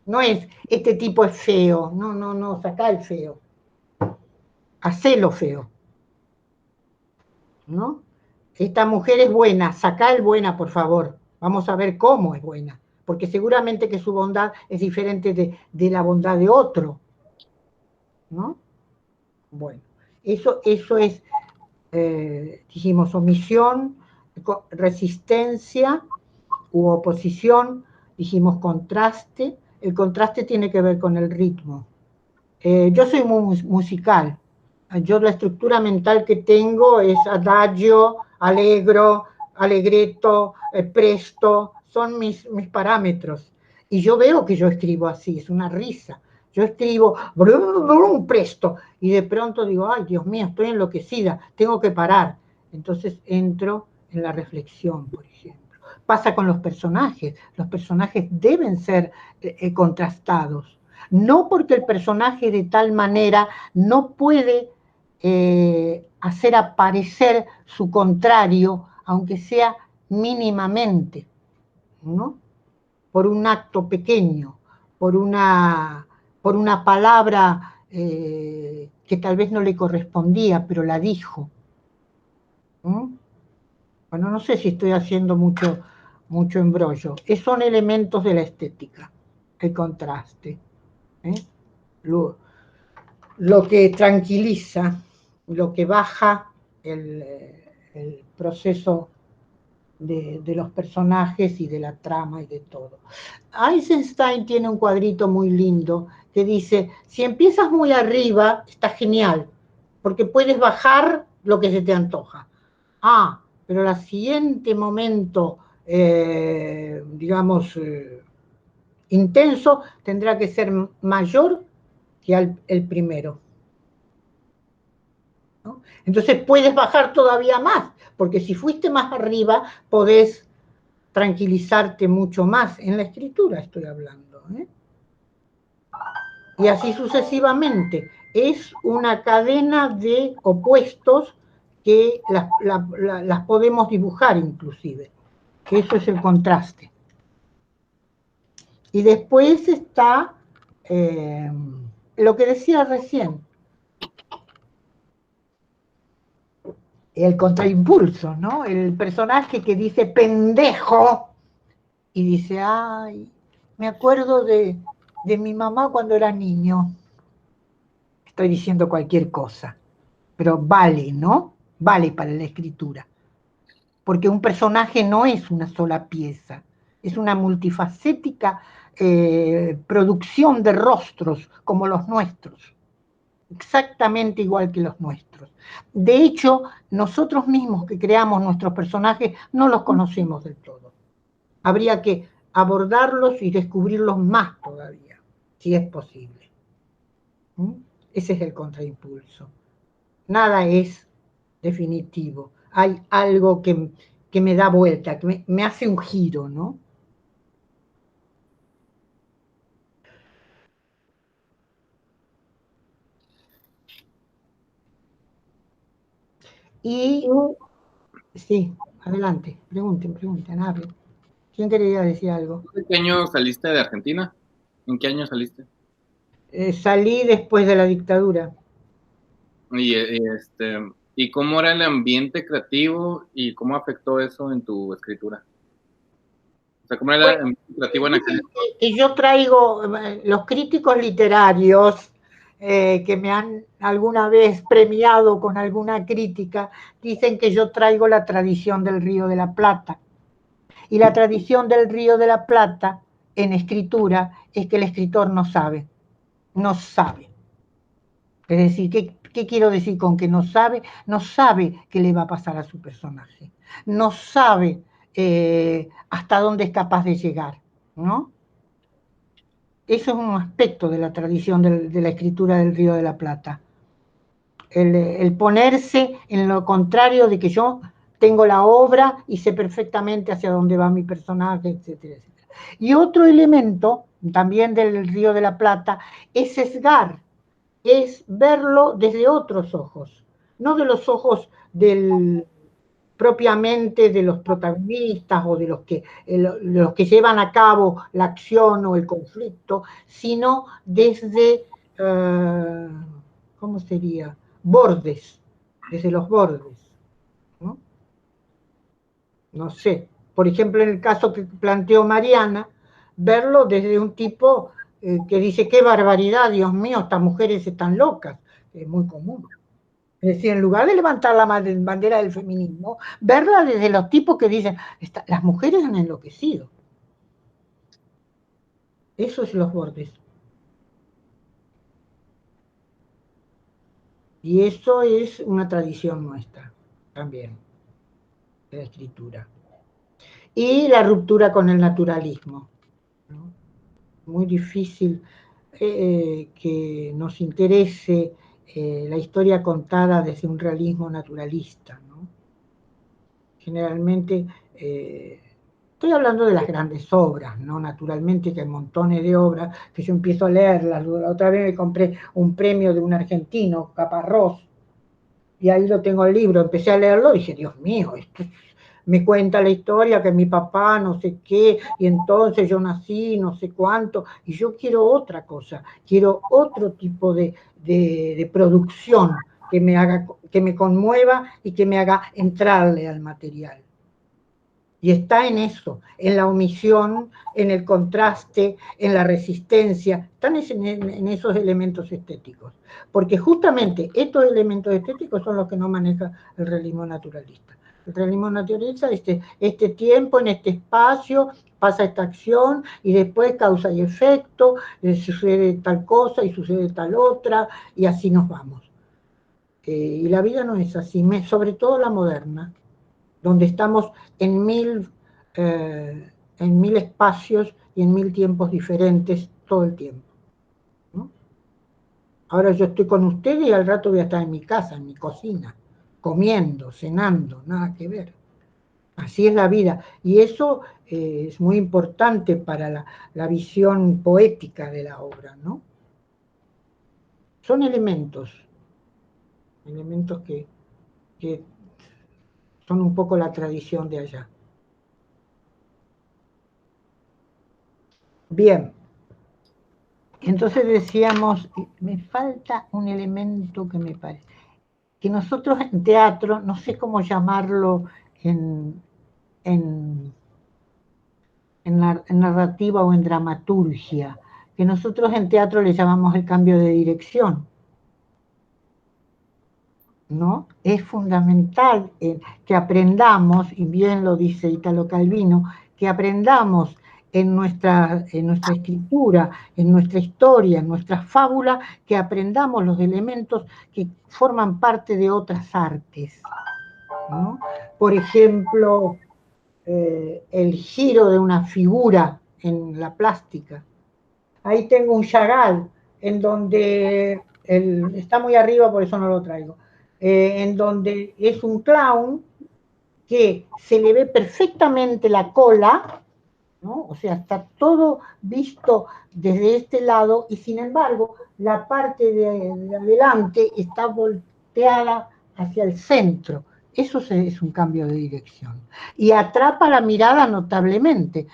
No es, este tipo es feo. No, no, no, sacá el feo. Hacelo feo. ¿No? Esta mujer es buena, sacá el buena, por favor. Vamos a ver cómo es buena. Porque seguramente que su bondad es diferente de la bondad de otro. ¿No? Bueno, eso es, dijimos, omisión, resistencia u oposición, dijimos contraste. El contraste tiene que ver con el ritmo. Yo soy muy musical. Yo la estructura mental que tengo es adagio, allegro, allegretto, presto, son mis parámetros. Y yo veo que yo escribo así, es una risa. Yo escribo presto y de pronto digo, ay, Dios mío, estoy enloquecida, tengo que parar. Entonces entro en la reflexión, por ejemplo. Pasa con los personajes deben ser contrastados. No porque el personaje de tal manera no puede hacer aparecer su contrario, aunque sea mínimamente, ¿no? Por un acto pequeño, por una palabra que tal vez no le correspondía, pero la dijo. ¿Mm? Bueno, no sé si estoy haciendo mucho embrollo. Son elementos de la estética, el contraste. ¿Eh? Lo que tranquiliza, lo que baja el proceso de los personajes y de la trama y de todo. Eisenstein tiene un cuadrito muy lindo que dice, si empiezas muy arriba, está genial, porque puedes bajar lo que se te antoja. Pero el siguiente momento, digamos, intenso, tendrá que ser mayor que el primero. ¿No? Entonces puedes bajar todavía más, porque si fuiste más arriba, podés tranquilizarte mucho más. En la escritura estoy hablando. Y así sucesivamente. Es una cadena de opuestos que las podemos dibujar inclusive. Que eso es el contraste. Y después está lo que decía recién, el contraimpulso, ¿no? El personaje que dice pendejo y dice, ay, me acuerdo de mi mamá cuando era niño. Estoy diciendo cualquier cosa, pero vale, ¿no? Vale para la escritura. Porque un personaje no es una sola pieza, es una multifacética producción de rostros como los nuestros. Exactamente igual que los nuestros. De hecho, nosotros mismos que creamos nuestros personajes no los conocemos del todo. Habría que abordarlos y descubrirlos más todavía, si es posible. Ese es el contraimpulso. Nada es definitivo. Hay algo que me da vuelta, que me hace un giro, ¿no? Y sí, adelante, pregunten, hablen. ¿Quién quería decir algo? ¿En qué año saliste de Argentina? ¿En qué año saliste? Salí después de la dictadura. ¿Y cómo era el ambiente creativo y cómo afectó eso en tu escritura? O sea, ¿cómo era el ambiente creativo en aquel momento? Que yo traigo, los críticos literarios que me han alguna vez premiado con alguna crítica, dicen que yo traigo la tradición del Río de la Plata. Y la tradición del Río de la Plata en escritura es que el escritor no sabe. No sabe. Es decir, ¿qué quiero decir con que no sabe? No sabe qué le va a pasar a su personaje. No sabe hasta dónde es capaz de llegar, ¿no? Eso es un aspecto de la tradición de la escritura del Río de la Plata. El ponerse en lo contrario de que yo tengo la obra y sé perfectamente hacia dónde va mi personaje, etcétera, etcétera. Y otro elemento también del Río de la Plata es sesgar, es verlo desde otros ojos, no de los ojos propiamente de los protagonistas o de los que llevan a cabo la acción o el conflicto, sino desde, ¿cómo sería? Bordes, desde los bordes, ¿no? No sé, por ejemplo, en el caso que planteó Mariana, verlo desde un tipo que dice, qué barbaridad, Dios mío, estas mujeres están locas, es muy común. Es decir, en lugar de levantar la bandera del feminismo, verla desde los tipos que dicen, las mujeres han enloquecido. Eso es los bordes. Y eso es una tradición nuestra, también, de la escritura. Y la ruptura con el naturalismo, ¿no? Muy difícil que nos interese la historia contada desde un realismo naturalista, ¿no? Generalmente, estoy hablando de las grandes obras, ¿no? Naturalmente que hay montones de obras que yo empiezo a leerlas. La otra vez me compré un premio de un argentino, Caparrós, y ahí lo tengo el libro, empecé a leerlo y dije, Dios mío, esto me cuenta la historia que mi papá no sé qué, y entonces yo nací no sé cuánto, y yo quiero otra cosa, quiero otro tipo de producción que me haga, que me conmueva y que me haga entrarle al material. Y está en eso, en la omisión, en el contraste, en la resistencia, están en esos elementos estéticos. Porque justamente estos elementos estéticos son los que no maneja el realismo naturalista. El realismo naturalista dice, este tiempo, en este espacio, pasa esta acción, y después causa y efecto, sucede tal cosa y sucede tal otra, y así nos vamos. Y la vida no es así, sobre todo la moderna, donde estamos en mil espacios y en mil tiempos diferentes todo el tiempo, ¿no? Ahora yo estoy con ustedes y al rato voy a estar en mi casa, en mi cocina, comiendo, cenando, nada que ver. Así es la vida. Y eso es muy importante para la visión poética de la obra, ¿no? Son elementos que son un poco la tradición de allá. Bien. Entonces decíamos, me falta un elemento que me parece, que nosotros en teatro, no sé cómo llamarlo en narrativa o en dramaturgia, que nosotros en teatro le llamamos el cambio de dirección, ¿no? Es fundamental que aprendamos, y bien lo dice Italo Calvino, que aprendamos en nuestra escritura, en nuestra historia, en nuestra fábula, que aprendamos los elementos que forman parte de otras artes, ¿no? Por ejemplo, el giro de una figura en la plástica. Ahí tengo un Chagall, en donde está muy arriba, por eso no lo traigo, en donde es un clown que se le ve perfectamente la cola, ¿no? O sea, está todo visto desde este lado, y sin embargo, la parte de adelante está volteada hacia el centro. Eso es un cambio de dirección. Y atrapa la mirada notablemente.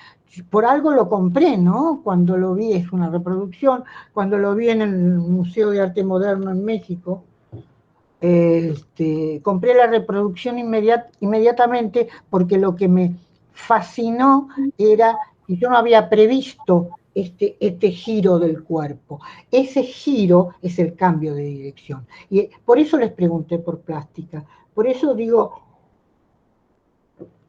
Por algo lo compré, ¿no? Cuando lo vi, es una reproducción, cuando lo vi en el Museo de Arte Moderno en México, compré la reproducción inmediatamente, porque lo que me fascinó era que yo no había previsto este giro del cuerpo. Ese giro es el cambio de dirección. Y por eso les pregunté por plástica. Por eso digo,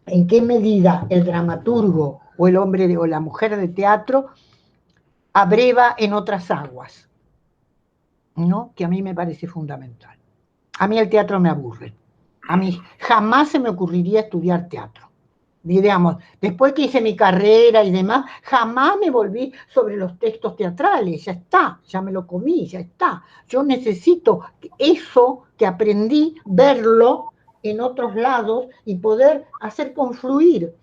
¿en qué medida el dramaturgo o el hombre o la mujer de teatro abreva en otras aguas? ¿No? Que a mí me parece fundamental. A mí el teatro me aburre. A mí jamás se me ocurriría estudiar teatro. Digamos, después que hice mi carrera y demás, jamás me volví sobre los textos teatrales. Ya está, ya me lo comí, ya está. Yo necesito eso que aprendí, verlo en otros lados y poder hacer confluir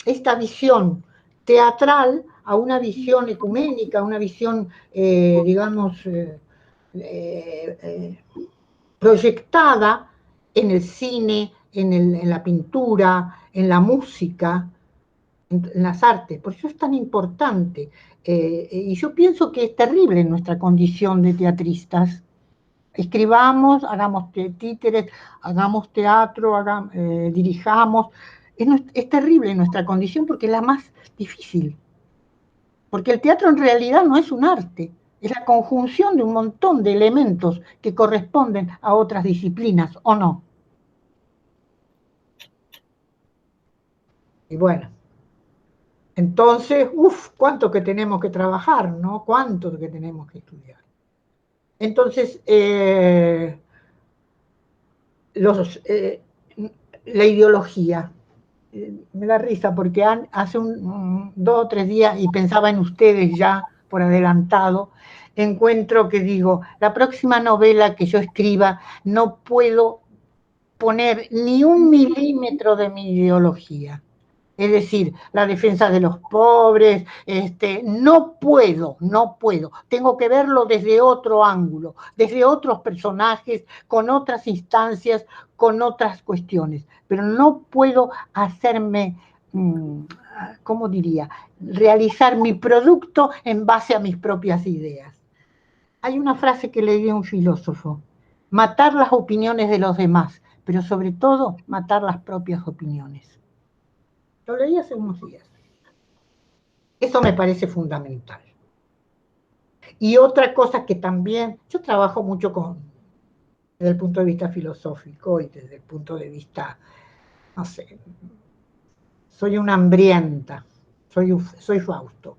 esta visión teatral a una visión ecuménica, a una visión, digamos, proyectada en el cine, en la pintura, en la música, en las artes. Por eso es tan importante. Y yo pienso que es terrible en nuestra condición de teatristas. Escribamos, hagamos títeres, hagamos teatro, dirijamos. Es terrible nuestra condición porque es la más difícil. Porque el teatro en realidad no es un arte, es la conjunción de un montón de elementos que corresponden a otras disciplinas, ¿o no? Y bueno, entonces, cuánto que tenemos que trabajar, ¿no? Cuánto que tenemos que estudiar. Entonces, la ideología, me da risa porque hace 2 o 3 días, y pensaba en ustedes ya por adelantado, encuentro que digo, la próxima novela que yo escriba no puedo poner ni 1 milímetro de mi ideología. Es decir, la defensa de los pobres, no puedo, tengo que verlo desde otro ángulo, desde otros personajes, con otras instancias, con otras cuestiones, pero no puedo hacerme, ¿cómo diría?, realizar mi producto en base a mis propias ideas. Hay una frase que leí a un filósofo: matar las opiniones de los demás, pero sobre todo matar las propias opiniones. Lo leí hace unos días. Eso me parece fundamental. Y otra cosa que también, yo trabajo mucho desde el punto de vista filosófico y desde el punto de vista, no sé, soy una hambrienta, soy Fausto.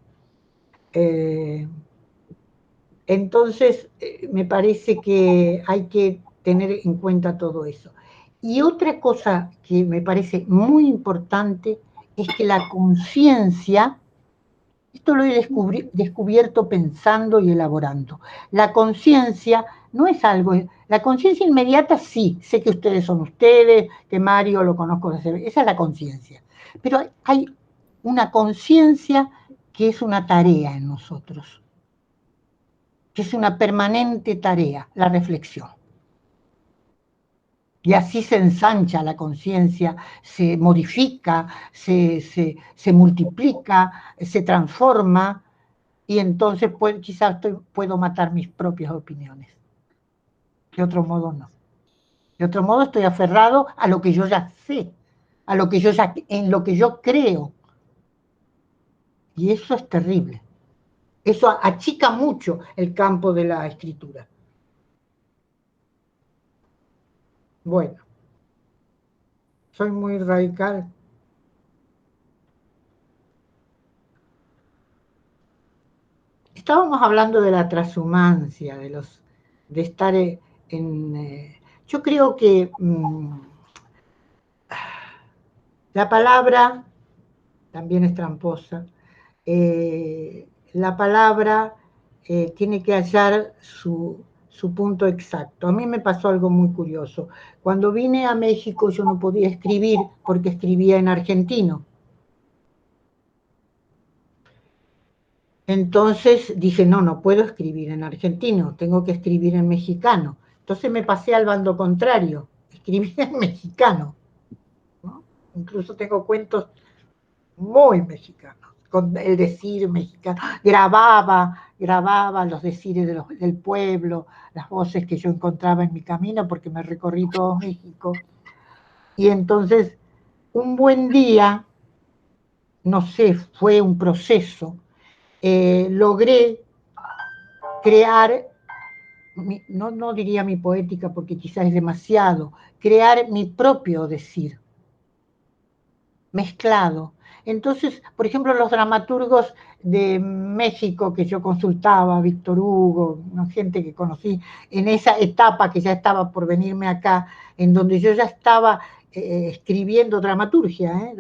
Entonces, me parece que hay que tener en cuenta todo eso. Y otra cosa que me parece muy importante es que la conciencia, esto lo he descubierto pensando y elaborando, la conciencia no es algo, la conciencia inmediata sí, sé que ustedes son ustedes, que Mario lo conozco desde, esa es la conciencia, pero hay una conciencia que es una tarea en nosotros, que es una permanente tarea, la reflexión. Y así se ensancha la conciencia, se modifica, se multiplica, se transforma, y entonces quizás puedo matar mis propias opiniones. De otro modo no. De otro modo estoy aferrado a lo que yo ya sé, en lo que yo creo. Y eso es terrible. Eso achica mucho el campo de la escritura. Bueno, soy muy radical. Estábamos hablando de la transhumancia, de estar yo creo que la palabra también es tramposa. La palabra tiene que hallar su punto exacto. A mí me pasó algo muy curioso. Cuando vine a México yo no podía escribir porque escribía en argentino. Entonces dije, no puedo escribir en argentino, tengo que escribir en mexicano. Entonces me pasé al bando contrario, escribí en mexicano, ¿no? Incluso tengo cuentos muy mexicanos, con el decir mexicano. Grababa los decires del pueblo, las voces que yo encontraba en mi camino, porque me recorrí todo México. Y entonces, un buen día, no sé, fue un proceso, logré crear, no diría mi poética porque quizás es demasiado, crear mi propio decir, mezclado. Entonces, por ejemplo, los dramaturgos de México que yo consultaba, Víctor Hugo, una gente que conocí en esa etapa que ya estaba por venirme acá, en donde yo ya estaba escribiendo dramaturgia,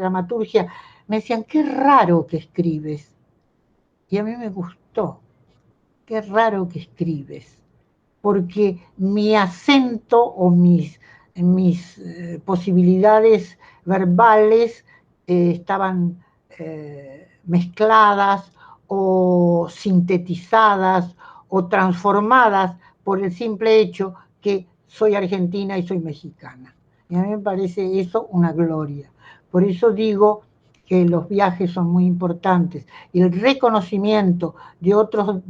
me decían, qué raro que escribes. Y a mí me gustó, qué raro que escribes, porque mi acento o mis posibilidades verbales estaban mezcladas o sintetizadas o transformadas por el simple hecho que soy argentina y soy mexicana. Y a mí me parece eso una gloria. Por eso digo que los viajes son muy importantes y el reconocimiento de otros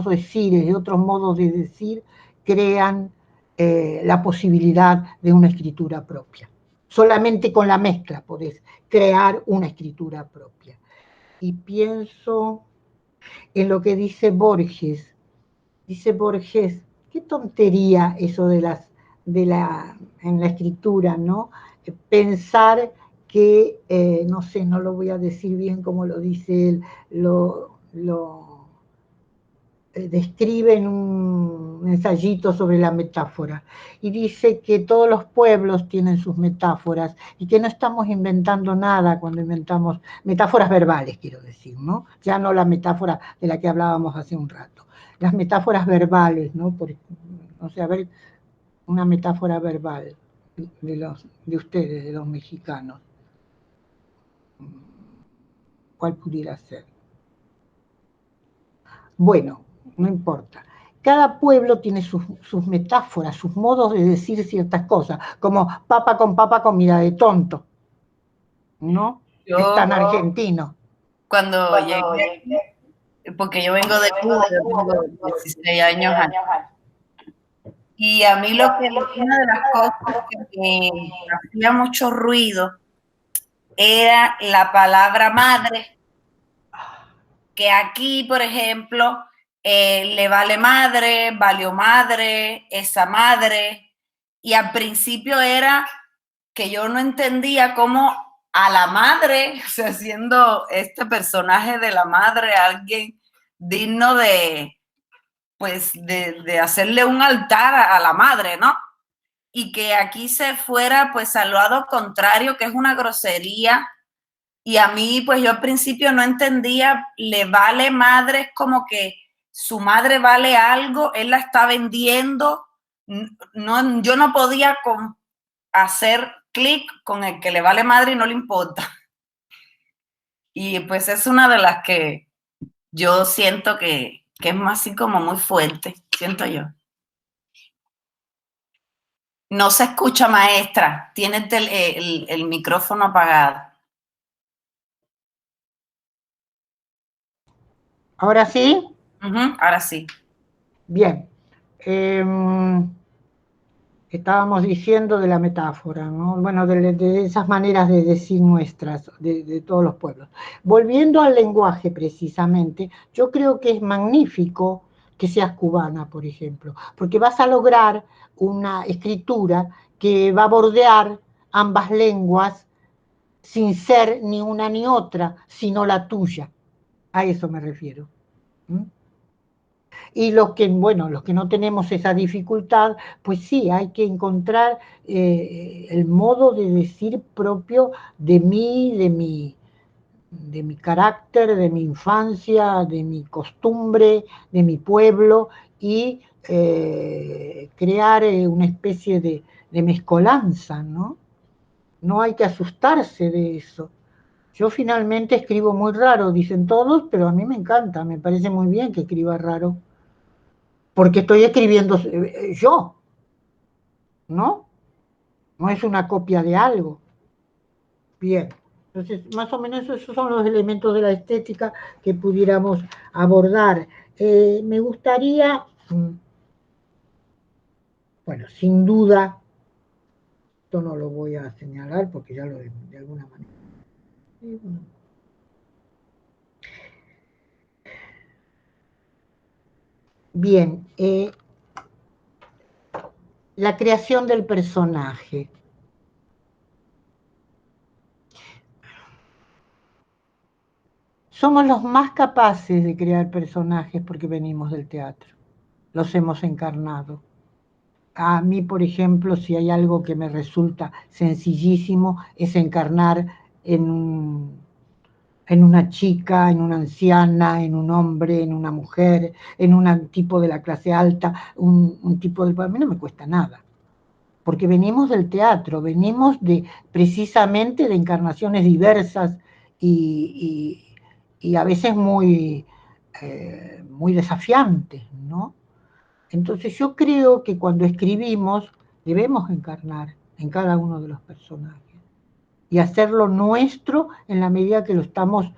decires, de otros modos de decir, crean la posibilidad de una escritura propia. Solamente con la mezcla podés crear una escritura propia. Y pienso en lo que dice Borges. Dice Borges, qué tontería eso en la escritura, ¿no? Pensar que, no sé, no lo voy a decir bien como lo dice él, lo describe en un ensayito sobre la metáfora, y dice que todos los pueblos tienen sus metáforas y que no estamos inventando nada cuando inventamos metáforas verbales, quiero decir, ¿no? Ya no la metáfora de la que hablábamos hace un rato, las metáforas verbales, ¿no? O sea, a ver, una metáfora verbal de ustedes, de los mexicanos. ¿Cuál pudiera ser? Bueno, no importa. Cada pueblo tiene sus metáforas, sus modos de decir ciertas cosas, como papa con comida de tonto, ¿no? Es Yo, tan argentino. cuando llegué, porque yo vengo de Cuba, yo tengo 16 años acá. Y a mí una de las cosas que me hacía mucho ruido era la palabra madre, que aquí, por ejemplo, le vale madre, valió madre, esa madre, y al principio era que yo no entendía cómo a la madre, o sea, siendo este personaje de la madre alguien digno de, pues, de hacerle un altar a la madre, ¿no? Y que aquí se fuera, pues, al lado contrario, que es una grosería. Y a mí, pues, yo al principio no entendía, le vale madre, es como que su madre vale algo, él la está vendiendo. No, yo no podía hacer clic con el que le vale madre y no le importa. Y pues es una de las que yo siento que es más así como muy fuerte, siento yo. No se escucha, maestra. Tiene el micrófono apagado. ¿Ahora sí? Ahora sí. Bien. Estábamos diciendo de la metáfora, ¿no? Bueno, de esas maneras de decir nuestras, de todos los pueblos. Volviendo al lenguaje precisamente, yo creo que es magnífico que seas cubana, por ejemplo, porque vas a lograr una escritura que va a bordear ambas lenguas sin ser ni una ni otra, sino la tuya. A eso me refiero. ¿Mm? Y bueno, los que no tenemos esa dificultad, pues sí, hay que encontrar el modo de decir propio de mí, de mi carácter, de mi infancia, de mi costumbre, de mi pueblo, y crear una especie de mezcolanza, ¿no? No hay que asustarse de eso. Yo finalmente escribo muy raro, dicen todos, pero a mí me encanta, me parece muy bien que escriba raro, porque estoy escribiendo yo, ¿no? No es una copia de algo. Bien, entonces más o menos esos son los elementos de la estética que pudiéramos abordar. Me gustaría, bueno, sin duda, esto no lo voy a señalar porque ya lo de alguna manera. Bien, la creación del personaje. Somos los más capaces de crear personajes porque venimos del teatro, los hemos encarnado. A mí, por ejemplo, si hay algo que me resulta sencillísimo, es encarnar en una chica, en una anciana, en un hombre, en una mujer, en un tipo de la clase alta, un tipo de... A mí no me cuesta nada, porque venimos del teatro, venimos precisamente de encarnaciones diversas y a veces muy desafiantes, ¿no? Entonces yo creo que cuando escribimos debemos encarnar en cada uno de los personajes y hacerlo nuestro en la medida que lo estamos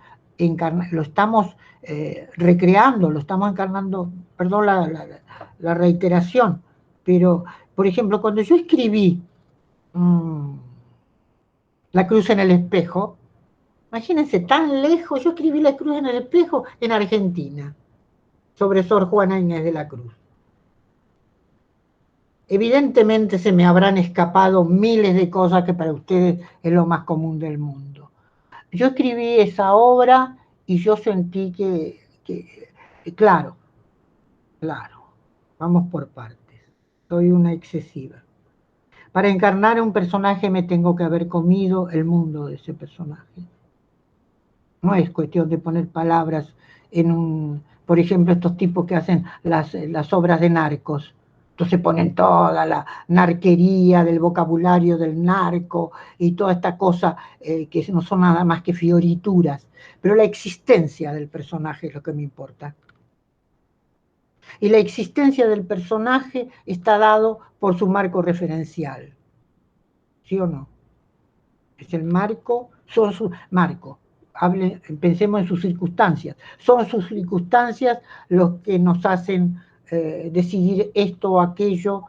recreando, lo estamos encarnando, perdón la reiteración, pero por ejemplo cuando yo escribí La cruz en el espejo, imagínense, tan lejos, yo escribí La cruz en el espejo en Argentina, sobre Sor Juana Inés de la Cruz. Evidentemente se me habrán escapado miles de cosas que para ustedes es lo más común del mundo. Yo escribí esa obra y yo sentí claro, vamos por partes, soy una excesiva. Para encarnar a un personaje me tengo que haber comido el mundo de ese personaje. No es cuestión de poner palabras por ejemplo, estos tipos que hacen las obras de narcos. Entonces ponen toda la narquería del vocabulario del narco y toda esta cosa que no son nada más que fiorituras. Pero la existencia del personaje es lo que me importa. Y la existencia del personaje está dado por su marco referencial. ¿Sí o no? Es el marco, son sus marcos. Pensemos en sus circunstancias. Son sus circunstancias los que nos hacen decidir esto o aquello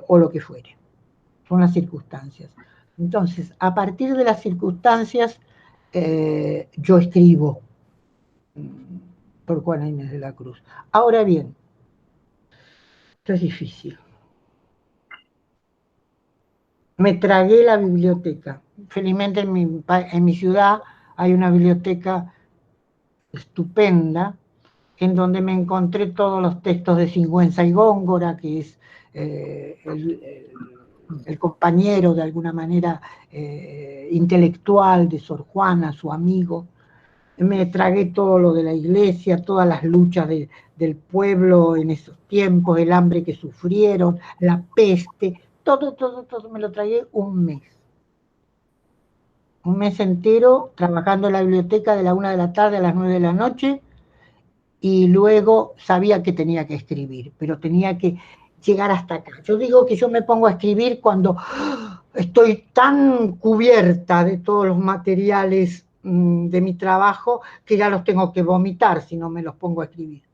o lo que fuere. Son las circunstancias. Entonces, a partir de las circunstancias, yo escribo por Juana Inés de la Cruz. Ahora bien, esto es difícil. Me tragué la biblioteca. Felizmente en mi ciudad hay una biblioteca estupenda en donde me encontré todos los textos de Sigüenza y Góngora, que es el compañero de alguna manera intelectual de Sor Juana, su amigo. Me tragué todo lo de la iglesia, todas las luchas del pueblo en esos tiempos, el hambre que sufrieron, la peste, todo me lo tragué un mes. Un mes entero trabajando en la biblioteca de la 1 de la tarde a las 9 de la noche, y luego sabía que tenía que escribir, pero tenía que llegar hasta acá. Yo digo que yo me pongo a escribir cuando estoy tan cubierta de todos los materiales de mi trabajo que ya los tengo que vomitar si no me los pongo a escribir,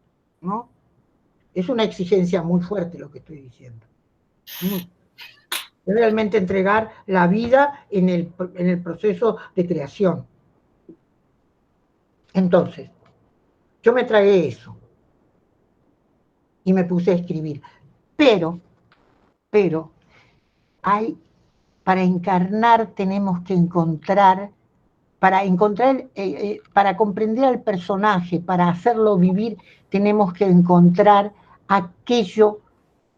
¿no? Es una exigencia muy fuerte lo que estoy diciendo. Realmente entregar la vida en el proceso de creación. Entonces, yo me tragué eso y me puse a escribir. Pero, para encarnar tenemos que encontrar, para comprender al personaje, para hacerlo vivir, tenemos que encontrar aquello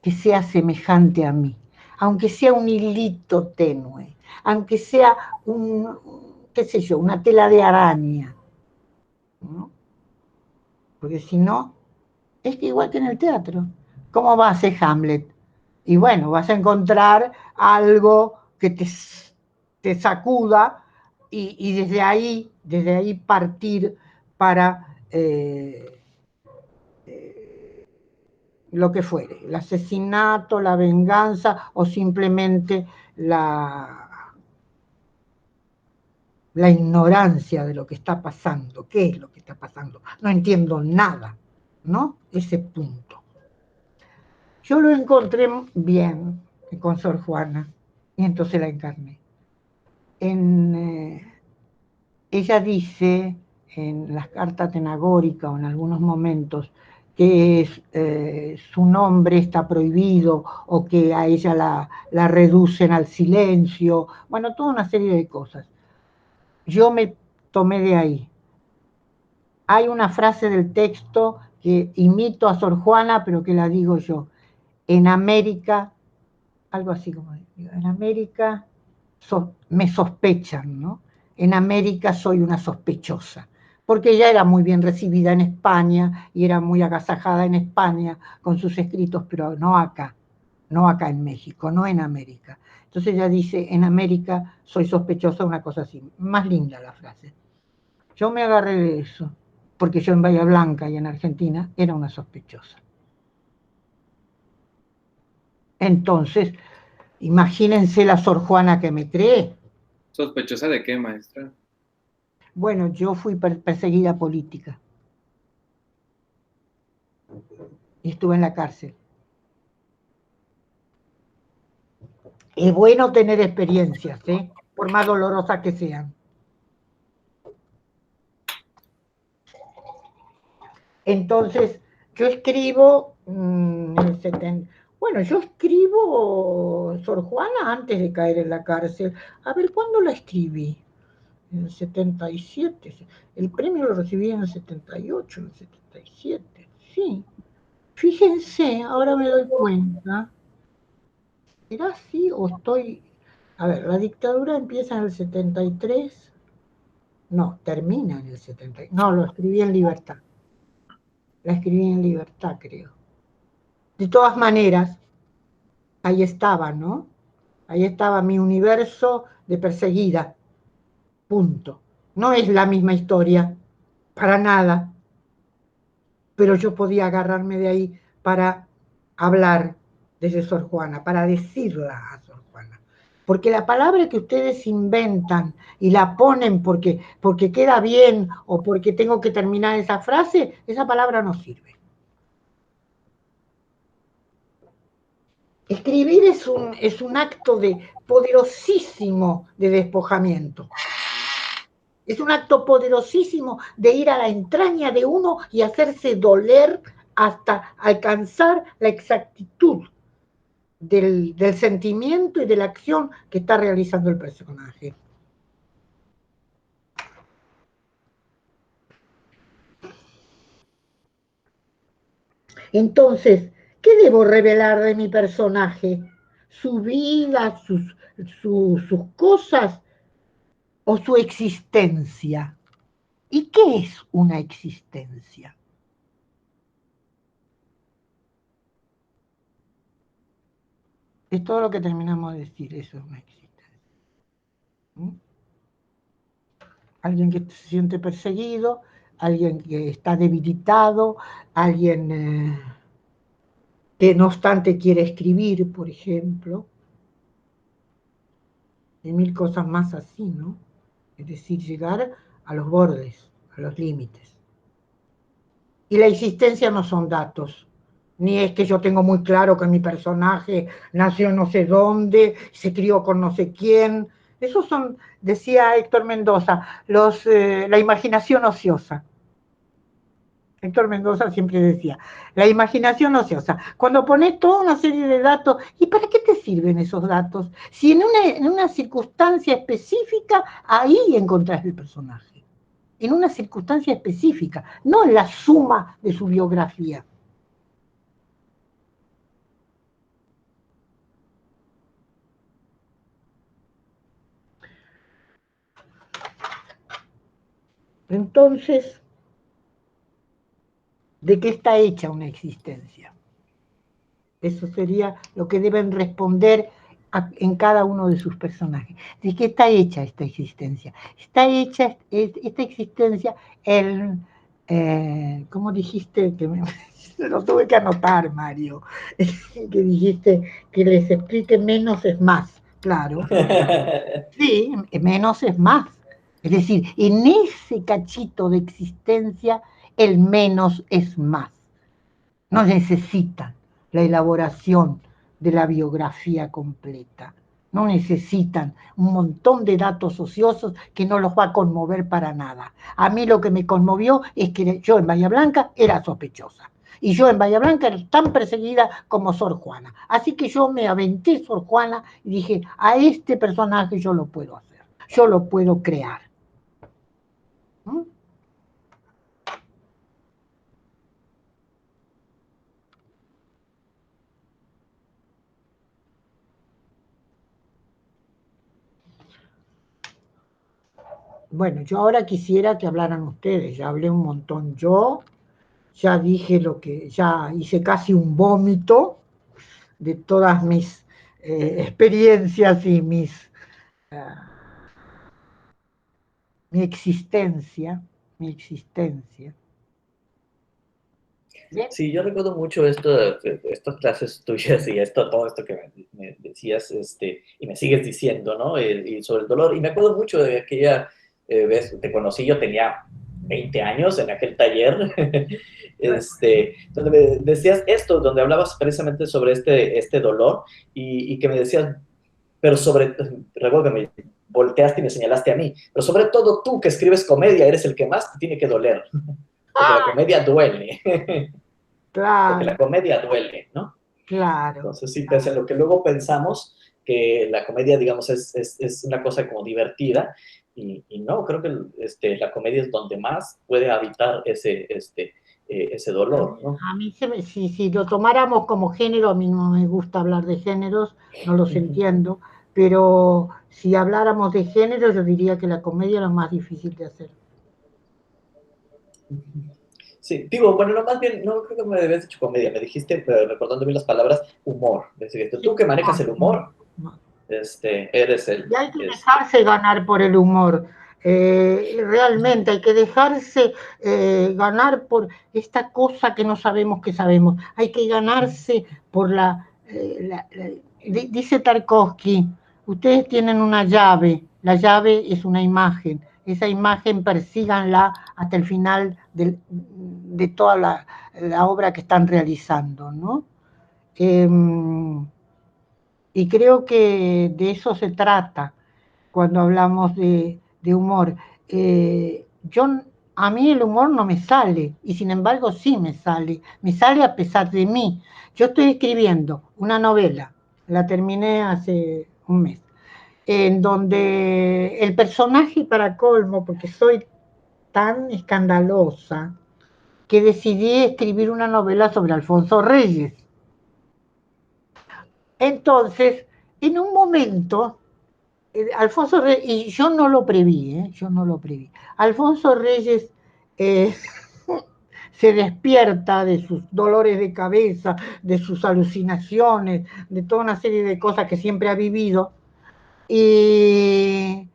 que sea semejante a mí, aunque sea un hilito tenue, aunque sea qué sé yo, una tela de araña, ¿no? Porque si no, es que igual que en el teatro, ¿cómo va a ser Hamlet? Y bueno, vas a encontrar algo que te sacuda y desde ahí partir para lo que fuere, el asesinato, la venganza o simplemente la ignorancia de lo que está pasando. ¿Qué es lo que está pasando? No entiendo nada, ¿no? Ese punto. Yo lo encontré bien con Sor Juana y entonces la encarné. Ella dice en las cartas tenagóricas o en algunos momentos que su nombre está prohibido o que a ella la reducen al silencio, bueno, toda una serie de cosas. Yo me tomé de ahí. Hay una frase del texto que imito a Sor Juana, pero que la digo yo. En América, algo así como, en América me sospechan, ¿no? En América soy una sospechosa, porque ella era muy bien recibida en España y era muy agasajada en España con sus escritos, pero no acá en México, no en América. Entonces ella dice, en América soy sospechosa, una cosa así. Más linda la frase. Yo me agarré de eso, porque yo en Bahía Blanca y en Argentina era una sospechosa. Entonces, imagínense la Sor Juana que me creé. ¿Sospechosa de qué, maestra? Bueno, yo fui perseguida política. Y estuve en la cárcel. Es bueno tener experiencias, por más dolorosas que sean. Entonces, yo escribo en el 70. Bueno, yo escribo Sor Juana antes de caer en la cárcel. A ver, ¿cuándo la escribí? En el 77. El premio lo recibí en el 78, en el 77. Sí. Fíjense, ahora me doy cuenta. ¿Será así o estoy...? A ver, la dictadura empieza en el 73. No, termina en el 73. No, lo escribí en Libertad. La escribí en Libertad, creo. De todas maneras, ahí estaba, ¿no? Ahí estaba mi universo de perseguida. Punto. No es la misma historia, para nada. Pero yo podía agarrarme de ahí para hablar desde Sor Juana, para decirla a Sor Juana. Porque la palabra que ustedes inventan y la ponen porque queda bien o porque tengo que terminar esa frase, esa palabra no sirve. Escribir es un acto poderosísimo de despojamiento. Es un acto poderosísimo de ir a la entraña de uno y hacerse doler hasta alcanzar la exactitud del sentimiento y de la acción que está realizando el personaje. Entonces, ¿qué debo revelar de mi personaje? ¿Su vida, sus cosas o su existencia? ¿Y qué es una existencia? Es todo lo que terminamos de decir, eso es una existencia. ¿Mm? Alguien que se siente perseguido, alguien que está debilitado, alguien que no obstante quiere escribir, por ejemplo, y mil cosas más así, ¿no? Es decir, llegar a los bordes, a los límites. Y la existencia no son datos, ni es que yo tengo muy claro que mi personaje nació no sé dónde, se crió con no sé quién. Esos son, decía Héctor Mendoza, la imaginación ociosa. Héctor Mendoza siempre decía, la imaginación ociosa. Cuando pones toda una serie de datos, ¿y para qué te sirven esos datos? Si en una circunstancia específica, ahí encontrás el personaje. En una circunstancia específica, no en la suma de su biografía. Entonces, ¿de qué está hecha una existencia? Eso sería lo que deben responder en cada uno de sus personajes. ¿De qué está hecha esta existencia? Está hecha esta existencia, ¿cómo dijiste? Se lo tuve que anotar, Mario, que dijiste que les explique menos es más, claro. Sí, menos es más. Es decir, en ese cachito de existencia, el menos es más. No necesitan la elaboración de la biografía completa. No necesitan un montón de datos ociosos que no los va a conmover para nada. A mí lo que me conmovió es que yo en Bahía Blanca era sospechosa. Y yo en Bahía Blanca era tan perseguida como Sor Juana. Así que yo me aventé Sor Juana y dije, a este personaje yo lo puedo hacer. Yo lo puedo crear. ¿Mm? Bueno, yo ahora quisiera que hablaran ustedes, ya hablé un montón yo, ya dije ya hice casi un vómito de todas mis experiencias y mi existencia, ¿Bien? Sí, yo recuerdo mucho estas clases tuyas y todo esto que me decías, y me sigues diciendo, ¿no? Y sobre el dolor. Y me acuerdo mucho de aquella vez, te conocí, yo tenía 20 años en aquel taller, donde me decías esto, donde hablabas precisamente sobre este dolor y que me decías, pero recuerdo que me volteaste y me señalaste a mí, pero sobre todo tú que escribes comedia, eres el que más te tiene que doler, porque la comedia duele. Porque la Claro, comedia duele, ¿no? claro. Entonces, sí, pese a lo que luego pensamos, que la comedia, digamos, es una cosa como divertida, y no, creo que la comedia es donde más puede habitar ese dolor, ¿no? A mí, si lo tomáramos como género, a mí no me gusta hablar de géneros, no los entiendo, pero si habláramos de género, yo diría que la comedia es lo más difícil de hacer. Sí, digo, bueno, no, más bien, no creo que me habías dicho comedia, me dijiste, recordando bien las palabras, humor. Es decir, tú que manejas el humor, eres el... Y hay que dejarse ganar por el humor. Realmente hay que dejarse ganar por esta cosa que no sabemos que sabemos. Hay que ganarse por dice Tarkovsky, ustedes tienen una llave, la llave es una imagen, esa imagen persíganla hasta el final de toda la obra que están realizando, ¿no? Y creo que de eso se trata cuando hablamos de humor. Yo, a mí el humor no me sale, y sin embargo sí me sale a pesar de mí. Yo estoy escribiendo una novela, la terminé hace un mes, en donde el personaje, para colmo, porque soy tan escandalosa, que decidí escribir una novela sobre Alfonso Reyes. Entonces, en un momento, Alfonso Reyes, y yo no lo preví, yo no lo preví. Alfonso Reyes eh, se despierta de sus dolores de cabeza, de sus alucinaciones, de toda una serie de cosas que siempre ha vivido, y,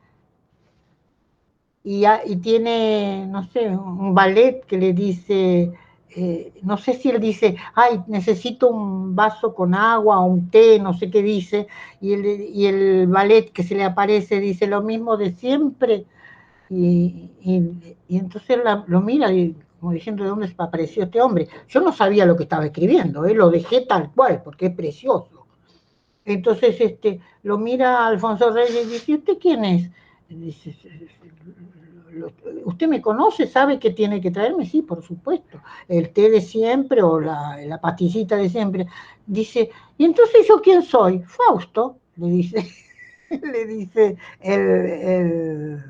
y tiene, no sé, un ballet que le dice, no sé si él dice, ay, necesito un vaso con agua o un té, no sé qué dice, y el ballet que se le aparece dice lo mismo de siempre, y entonces él lo mira y, como diciendo, ¿de dónde apareció este hombre? Yo no sabía lo que estaba escribiendo, lo dejé tal cual, porque es precioso. Entonces lo mira Alfonso Reyes y dice, ¿usted quién es? Dice, ¿usted me conoce? ¿Sabe qué tiene que traerme? Sí, por supuesto. El té de siempre o la pastillita de siempre. Dice, ¿y entonces yo quién soy? Fausto, le dice, le dice el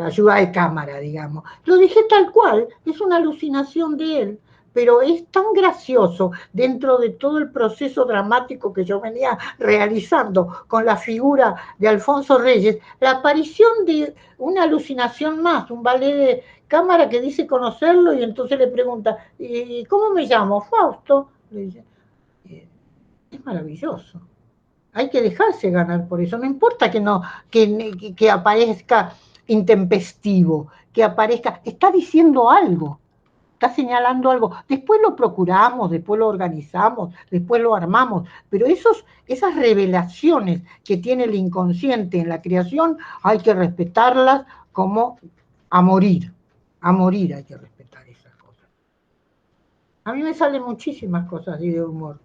ayuda de cámara, digamos. Lo dije tal cual, es una alucinación de él, pero es tan gracioso dentro de todo el proceso dramático que yo venía realizando con la figura de Alfonso Reyes, la aparición de una alucinación más, un ballet de cámara que dice conocerlo y entonces le pregunta, ¿y cómo me llamo? Fausto. Le dice, es maravilloso. Hay que dejarse ganar por eso, no importa que aparezca intempestivo, que aparezca, está diciendo algo, está señalando algo, después lo procuramos, después lo organizamos, después lo armamos, pero esas revelaciones que tiene el inconsciente en la creación hay que respetarlas como a morir hay que respetar esas cosas. A mí me salen muchísimas cosas de humor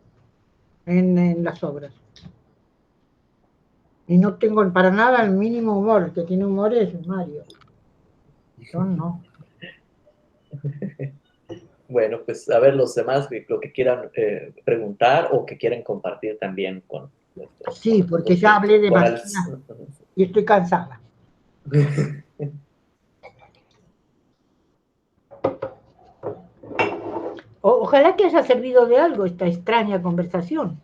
en las obras. Y no tengo para nada el mínimo humor. El que tiene humor es Mario. Yo no. Bueno, pues a ver los demás, lo que quieran preguntar o que quieran compartir también con nuestros... Sí, porque ya hablé demasiado y estoy cansada. Ojalá que haya servido de algo esta extraña conversación.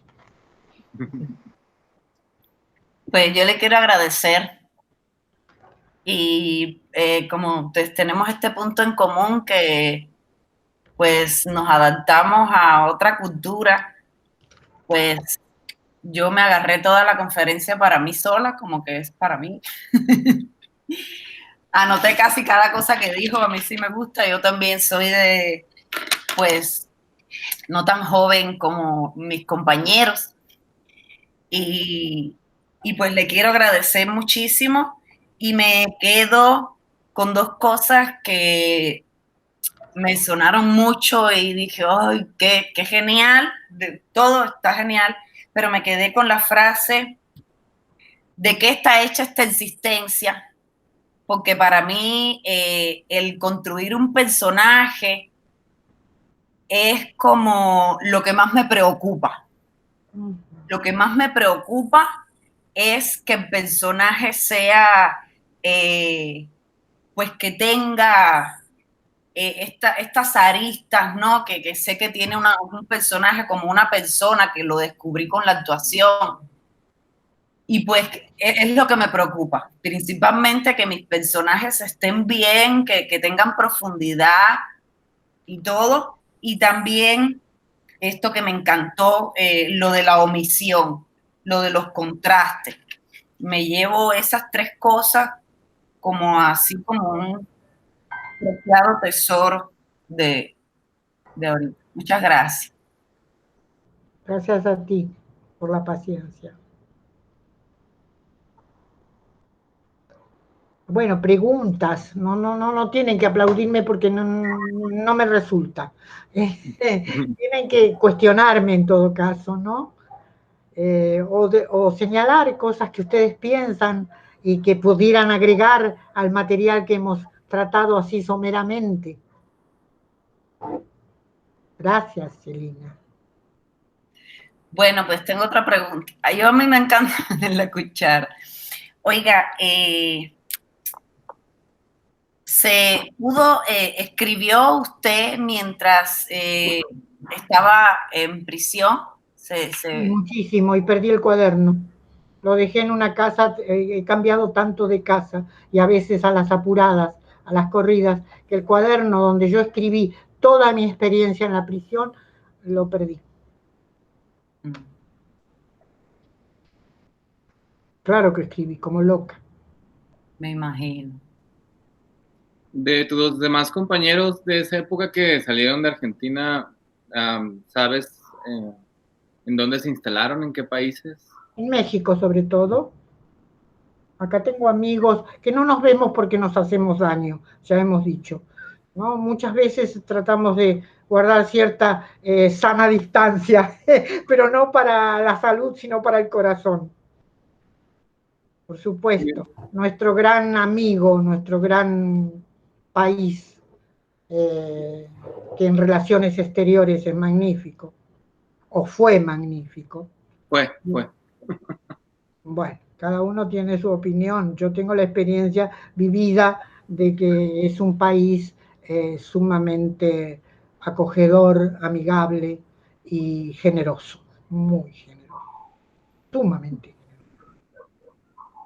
Pues yo le quiero agradecer y como tenemos este punto en común que pues nos adaptamos a otra cultura, pues yo me agarré toda la conferencia para mí sola, como que es para mí. Anoté casi cada cosa que dijo, a mí sí me gusta, yo también soy de, pues, no tan joven como mis compañeros. Y pues le quiero agradecer muchísimo y me quedo con dos cosas que me sonaron mucho y dije, ¡ay, qué genial! Todo está genial, pero me quedé con la frase de qué está hecha esta existencia, porque para mí el construir un personaje es como lo que más me preocupa. Lo que más me preocupa es que el personaje sea, pues que tenga estas aristas, ¿no? Que sé que tiene un personaje como una persona que lo descubrí con la actuación. Y pues es lo que me preocupa, principalmente que mis personajes estén bien, que tengan profundidad y todo. Y también esto que me encantó, lo de la omisión, lo de los contrastes. Me llevo esas tres cosas como así como un preciado tesoro de ahorita. Muchas gracias. Gracias a ti por la paciencia. Bueno, preguntas. No tienen que aplaudirme porque no me resulta. Tienen que cuestionarme en todo caso, ¿no? O señalar cosas que ustedes piensan y que pudieran agregar al material que hemos tratado así someramente. Gracias, Celina. Bueno, pues tengo otra pregunta. A mí me encanta la cuchara. Oiga, escribió usted mientras estaba en prisión? Muchísimo, y perdí el cuaderno. Lo dejé en una casa, he cambiado tanto de casa, y a veces a las apuradas, a las corridas, que el cuaderno donde yo escribí toda mi experiencia en la prisión, lo perdí. Claro que escribí, como loca. Me imagino. De tus demás compañeros de esa época que salieron de Argentina, ¿sabes en dónde se instalaron, en qué países? En México, sobre todo. Acá tengo amigos que no nos vemos porque nos hacemos daño, ya hemos dicho, ¿no? Muchas veces tratamos de guardar cierta sana distancia, pero no para la salud, sino para el corazón. Por supuesto, nuestro gran amigo, nuestro gran país, que en relaciones exteriores es magnífico, o fue magnífico. Fue. Bueno, cada uno tiene su opinión. Yo tengo la experiencia vivida de que es un país sumamente acogedor, amigable y generoso, muy generoso, sumamente.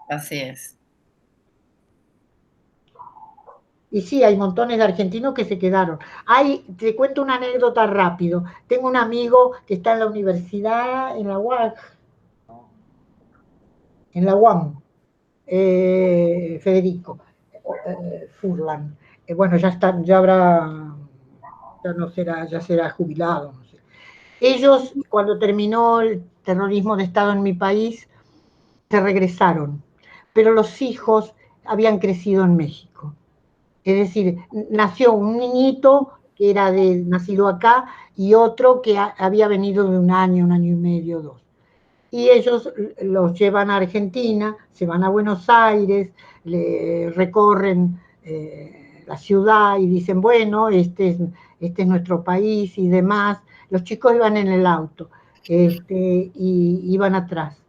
Así es. Y sí, hay montones de argentinos que se quedaron. Te cuento una anécdota rápido. Tengo un amigo que está en la universidad, en la UAM, Federico Furlan. Bueno, ya está, ya no será, ya será jubilado. No sé. Ellos, cuando terminó el terrorismo de Estado en mi país, se regresaron, pero los hijos habían crecido en México. Es decir, nació un niñito que era nacido acá y otro que había venido de un año y medio, 2. Y ellos los llevan a Argentina, se van a Buenos Aires, recorren la ciudad y dicen, bueno, este es nuestro país y demás. Los chicos iban en el auto y iban atrás.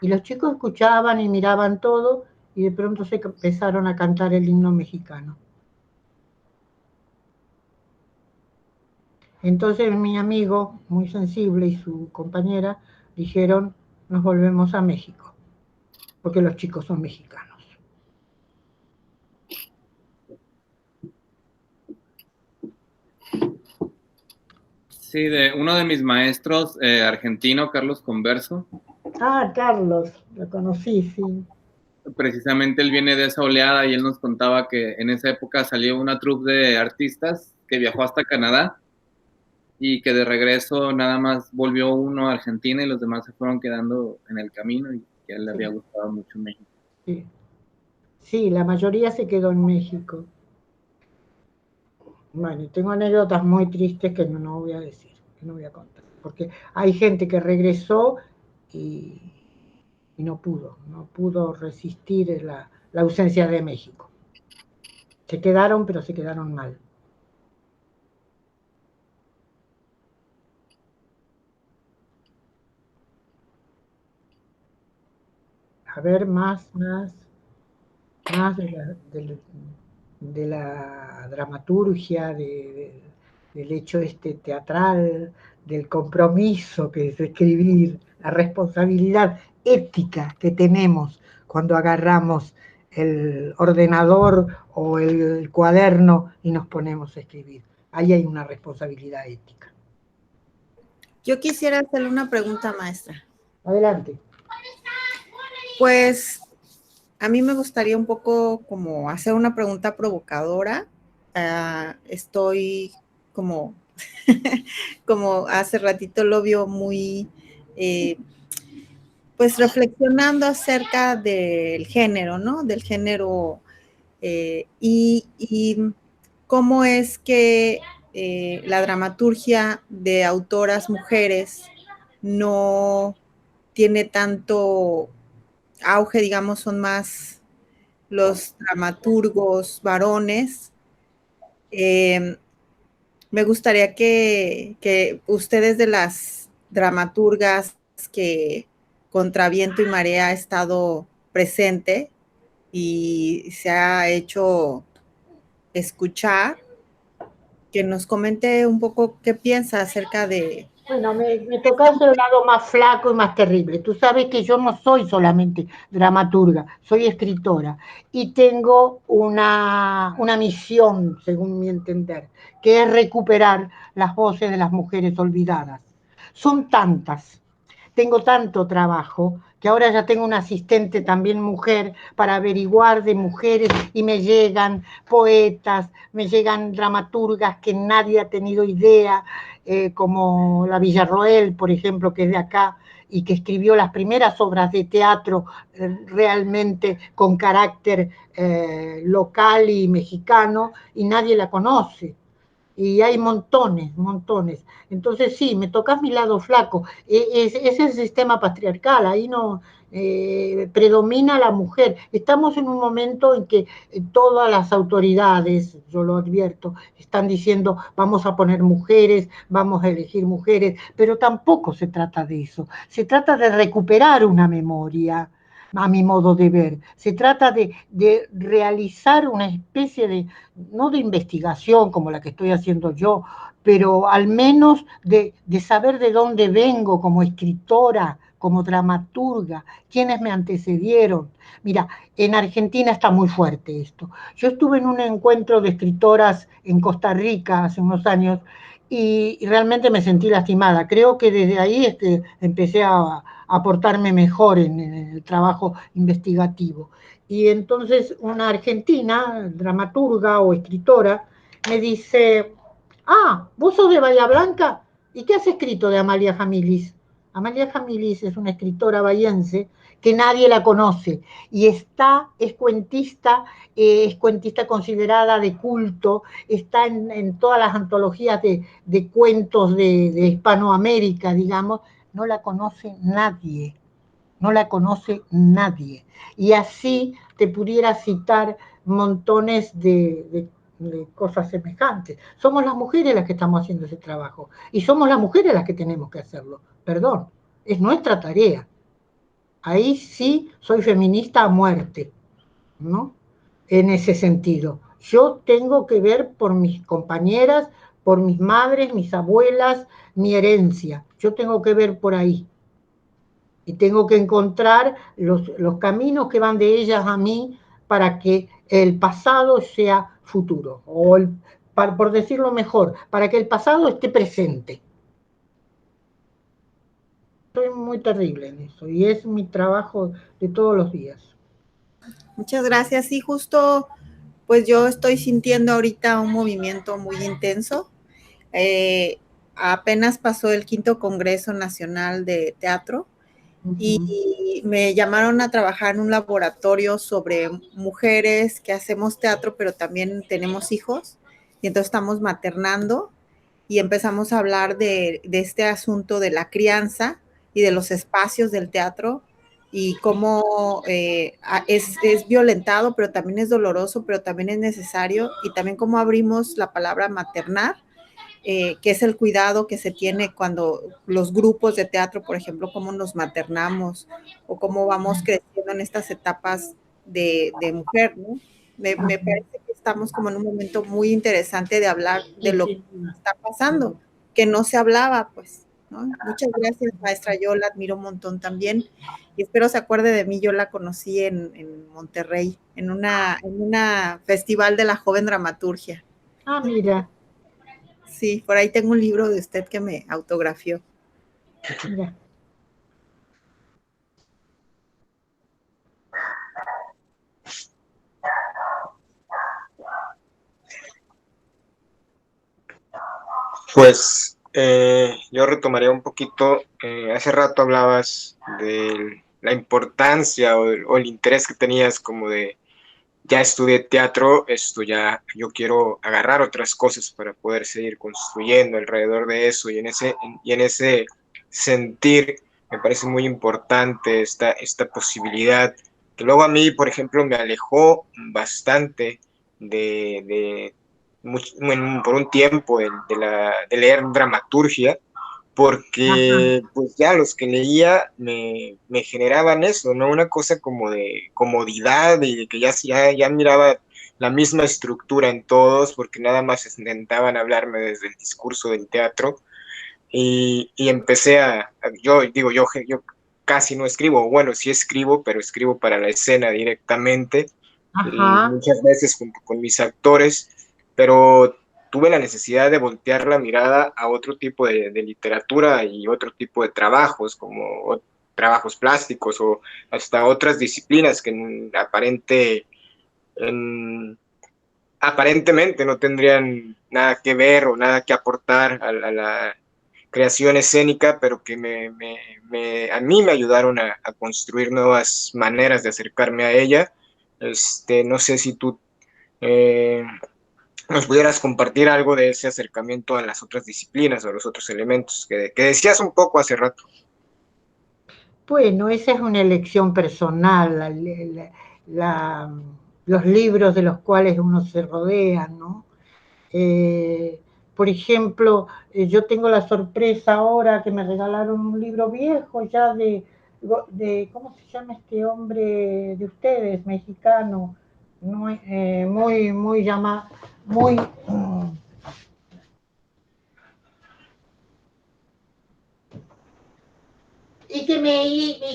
Y los chicos escuchaban y miraban todo y de pronto se empezaron a cantar el himno mexicano. Entonces mi amigo, muy sensible, y su compañera dijeron, nos volvemos a México, porque los chicos son mexicanos. Sí, de uno de mis maestros argentino, Carlos Converso. Ah, Carlos, lo conocí, sí. Precisamente él viene de esa oleada y él nos contaba que en esa época salió una troupe de artistas que viajó hasta Canadá y que de regreso nada más volvió uno a Argentina y los demás se fueron quedando en el camino y que a él le había gustado mucho México. Sí. Sí, la mayoría se quedó en México. Bueno, tengo anécdotas muy tristes que no voy a decir, que no voy a contar, porque hay gente que regresó y no pudo resistir la ausencia de México. Se quedaron, pero se quedaron mal. A ver, más de la dramaturgia, del hecho teatral, del compromiso que es escribir, la responsabilidad ética que tenemos cuando agarramos el ordenador o el cuaderno y nos ponemos a escribir. ahí hay una responsabilidad ética. Yo quisiera hacerle una pregunta, maestra. Adelante. Pues a mí me gustaría un poco como hacer una pregunta provocadora. Estoy como, como hace ratito lo vio muy, pues reflexionando acerca del género, ¿no? Del género y cómo es que la dramaturgia de autoras mujeres no tiene tanto auge, digamos, son más los dramaturgos varones. Me gustaría que ustedes de las dramaturgas que contra viento y marea ha estado presente y se ha hecho escuchar, que nos comente un poco qué piensa acerca de... Bueno, me tocas el lado más flaco y más terrible. Tú sabes que yo no soy solamente dramaturga, soy escritora y tengo una misión, según mi entender, que es recuperar las voces de las mujeres olvidadas. Son tantas, tengo tanto trabajo que ahora ya tengo una asistente también mujer para averiguar de mujeres y me llegan poetas, me llegan dramaturgas que nadie ha tenido idea, como la Villarroel, por ejemplo, que es de acá y que escribió las primeras obras de teatro realmente con carácter local y mexicano y nadie la conoce. Y hay montones, montones. Entonces sí, me tocas mi lado flaco. Es el sistema patriarcal, ahí no predomina la mujer. Estamos en un momento en que todas las autoridades, yo lo advierto, están diciendo vamos a poner mujeres, vamos a elegir mujeres, pero tampoco se trata de eso. Se trata de recuperar una memoria, a mi modo de ver. Se trata de realizar una especie de, no de investigación como la que estoy haciendo yo, pero al menos de saber de dónde vengo como escritora, como dramaturga, quiénes me antecedieron. Mira, en Argentina está muy fuerte esto. Yo estuve en un encuentro de escritoras en Costa Rica hace unos años y realmente me sentí lastimada. Creo que desde ahí empecé a portarme mejor en el trabajo investigativo. Y entonces una argentina, dramaturga o escritora, me dice, vos sos de Bahía Blanca, ¿y qué has escrito de Amalia Jamilis? Amalia Jamilis es una escritora bahiense que nadie la conoce y es cuentista considerada de culto, está en todas las antologías de cuentos de Hispanoamérica, digamos, no la conoce nadie, no la conoce nadie. Y así te pudiera citar montones de cosas semejantes. Somos las mujeres las que estamos haciendo ese trabajo y somos las mujeres las que tenemos que hacerlo. Perdón, es nuestra tarea. Ahí sí soy feminista a muerte, ¿no? En ese sentido. Yo tengo que ver por mis compañeras, por mis madres, mis abuelas, mi herencia. Yo tengo que ver por ahí. Y tengo que encontrar los caminos que van de ellas a mí para que el pasado sea futuro, o por decirlo mejor, para que el pasado esté presente. Soy muy terrible en eso y es mi trabajo de todos los días. Muchas gracias. Sí, justo, pues yo estoy sintiendo ahorita un movimiento muy intenso. Apenas pasó el 5º Congreso Nacional de Teatro y me llamaron a trabajar en un laboratorio sobre mujeres que hacemos teatro, pero también tenemos hijos, y entonces estamos maternando y empezamos a hablar de este asunto de la crianza y de los espacios del teatro y cómo es violentado, pero también es doloroso, pero también es necesario, y también cómo abrimos la palabra maternar, que es el cuidado que se tiene cuando los grupos de teatro, por ejemplo, cómo nos maternamos o cómo vamos creciendo en estas etapas de mujer, ¿no? Me parece que estamos como en un momento muy interesante de hablar de lo que está pasando, que no se hablaba, pues, ¿no? Muchas gracias, maestra, yo la admiro un montón también y espero se acuerde de mí. Yo la conocí en Monterrey, en una festival de la joven dramaturgia. Mira. Sí, por ahí tengo un libro de usted que me autografió. Mira. Pues yo retomaría un poquito, hace rato hablabas de la importancia o el interés que tenías como de, ya estudié teatro, esto ya, yo quiero agarrar otras cosas para poder seguir construyendo alrededor de eso y en ese sentir me parece muy importante esta posibilidad, que luego a mí, por ejemplo, me alejó bastante de por un tiempo de leer dramaturgia, porque pues ya los que leía me generaban eso, ¿no? Una cosa como de comodidad y de que ya miraba la misma estructura en todos, porque nada más intentaban hablarme desde el discurso del teatro, y empecé yo digo, yo casi no escribo, bueno, sí escribo, pero escribo para la escena directamente, Ajá. muchas veces junto con mis actores, pero tuve la necesidad de voltear la mirada a otro tipo de literatura y otro tipo de trabajos, como trabajos plásticos o hasta otras disciplinas que aparentemente no tendrían nada que ver o nada que aportar a la creación escénica, pero que a mí me ayudaron a construir nuevas maneras de acercarme a ella. No sé si tú nos pudieras compartir algo de ese acercamiento a las otras disciplinas o a los otros elementos que decías un poco hace rato. Bueno, esa es una elección personal, los libros de los cuales uno se rodea, ¿no? Por ejemplo, yo tengo la sorpresa ahora que me regalaron un libro viejo ya ¿cómo se llama este hombre de ustedes, mexicano? Muy llamado, muy... y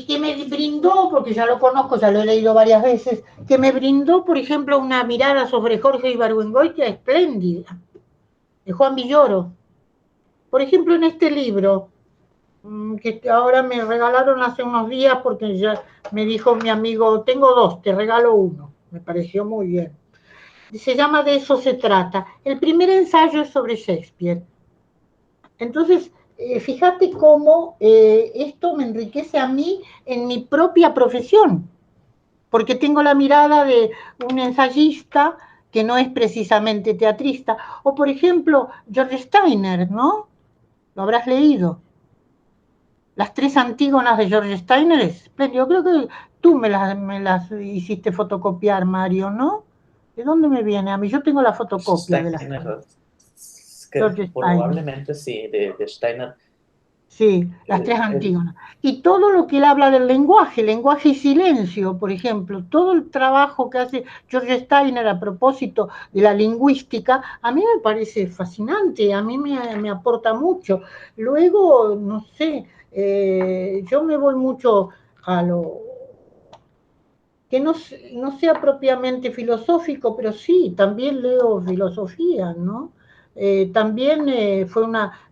que me brindó, porque ya lo conozco, ya lo he leído varias veces, que me brindó, por ejemplo, una mirada sobre Jorge Ibargüengoitia espléndida, de Juan Villoro. Por ejemplo, en este libro, que ahora me regalaron hace unos días, porque ya me dijo mi amigo, tengo dos, te regalo uno. Me pareció muy bien. Se llama De eso se trata. El primer ensayo es sobre Shakespeare. Entonces, fíjate cómo esto me enriquece a mí en mi propia profesión, porque tengo la mirada de un ensayista que no es precisamente teatrista. O, por ejemplo, George Steiner, ¿no? Lo habrás leído. Las tres Antígonas de George Steiner es espléndido. Yo creo que tú me las hiciste fotocopiar, Mario, ¿no? ¿De dónde me viene a mí? Yo tengo la fotocopia de las George probablemente sí, de Steiner. Sí, las tres Antígonas. Y todo lo que él habla del lenguaje y silencio, por ejemplo, todo el trabajo que hace George Steiner a propósito de la lingüística, a mí me parece fascinante, a mí me aporta mucho. Luego, no sé, yo me voy mucho a lo que no sea propiamente filosófico, pero sí, también leo filosofía, ¿no? También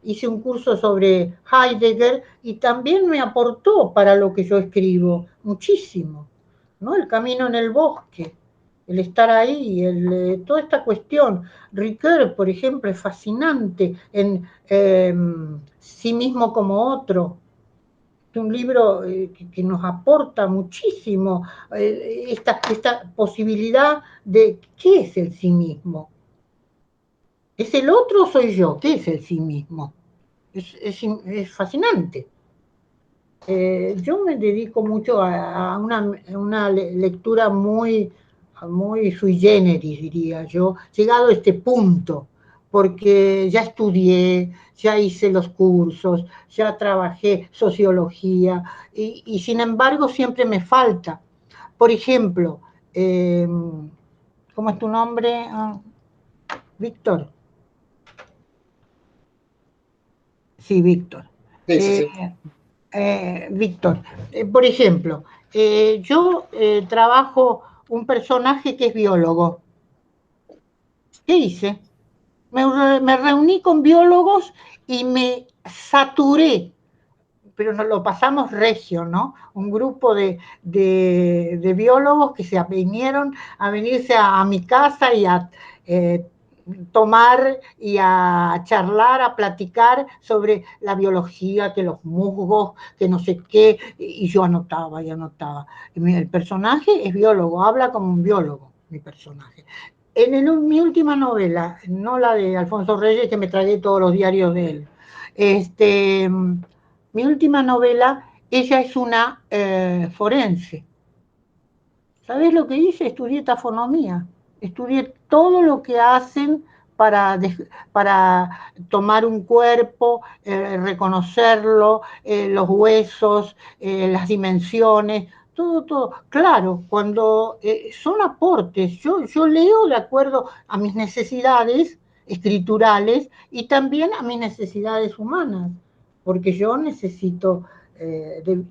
hice un curso sobre Heidegger y también me aportó para lo que yo escribo muchísimo, ¿no? El camino en el bosque, el estar ahí, toda esta cuestión. Ricoeur, por ejemplo, es fascinante en Sí mismo como otro, un libro que nos aporta muchísimo esta posibilidad de qué es el sí mismo. ¿Es el otro o soy yo? ¿Qué es el sí mismo? Es fascinante. Yo me dedico mucho a una lectura muy sui generis, diría yo, llegado a este punto, porque ya estudié, ya hice los cursos, ya trabajé sociología, y sin embargo siempre me falta. Por ejemplo, ¿cómo es tu nombre? Víctor. Sí, Víctor. Sí, sí, sí. Víctor, por ejemplo, yo trabajo un personaje que es biólogo. ¿Qué hice? Me reuní con biólogos y me saturé, pero nos lo pasamos regio, ¿no? Un grupo de biólogos que se vinieron a venirse a mi casa y a tomar y a charlar, a platicar sobre la biología, que los musgos, que no sé qué, y yo anotaba y anotaba. El personaje es biólogo, habla como un biólogo, mi personaje. Mi última novela, no la de Alfonso Reyes, que me tragué todos los diarios de él, mi última novela, ella es una forense. ¿Sabés lo que hice? Estudié tafonomía. Estudié todo lo que hacen para tomar un cuerpo, reconocerlo, los huesos, las dimensiones, todo, todo. Claro, cuando son aportes, yo leo de acuerdo a mis necesidades escriturales y también a mis necesidades humanas, porque yo necesito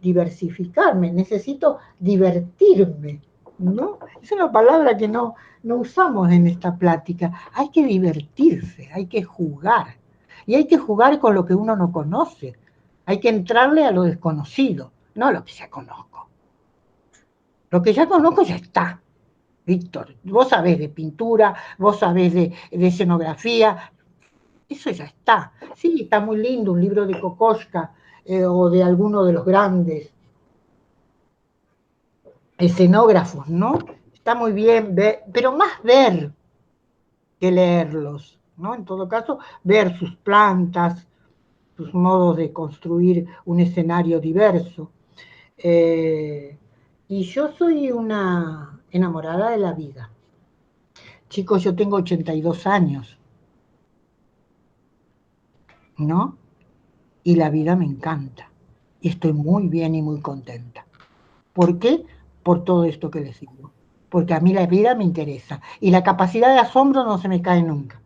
diversificarme, necesito divertirme, ¿no? Es una palabra que no usamos en esta plática. Hay que divertirse, hay que jugar. Y hay que jugar con lo que uno no conoce. Hay que entrarle a lo desconocido, no a lo que ya conozco. Lo que ya conozco ya está. Víctor, vos sabés de pintura, vos sabés de escenografía, eso ya está. Sí, está muy lindo un libro de Kokoschka o de alguno de los grandes escenógrafos, ¿no? Está muy bien ver, pero más ver que leerlos, ¿no? En todo caso, ver sus plantas, sus modos de construir un escenario diverso. Y yo soy una enamorada de la vida. Chicos, yo tengo 82 años, ¿no? Y la vida me encanta. Y estoy muy bien y muy contenta. ¿Por qué? Por todo esto que les digo. Porque a mí la vida me interesa. Y la capacidad de asombro no se me cae nunca.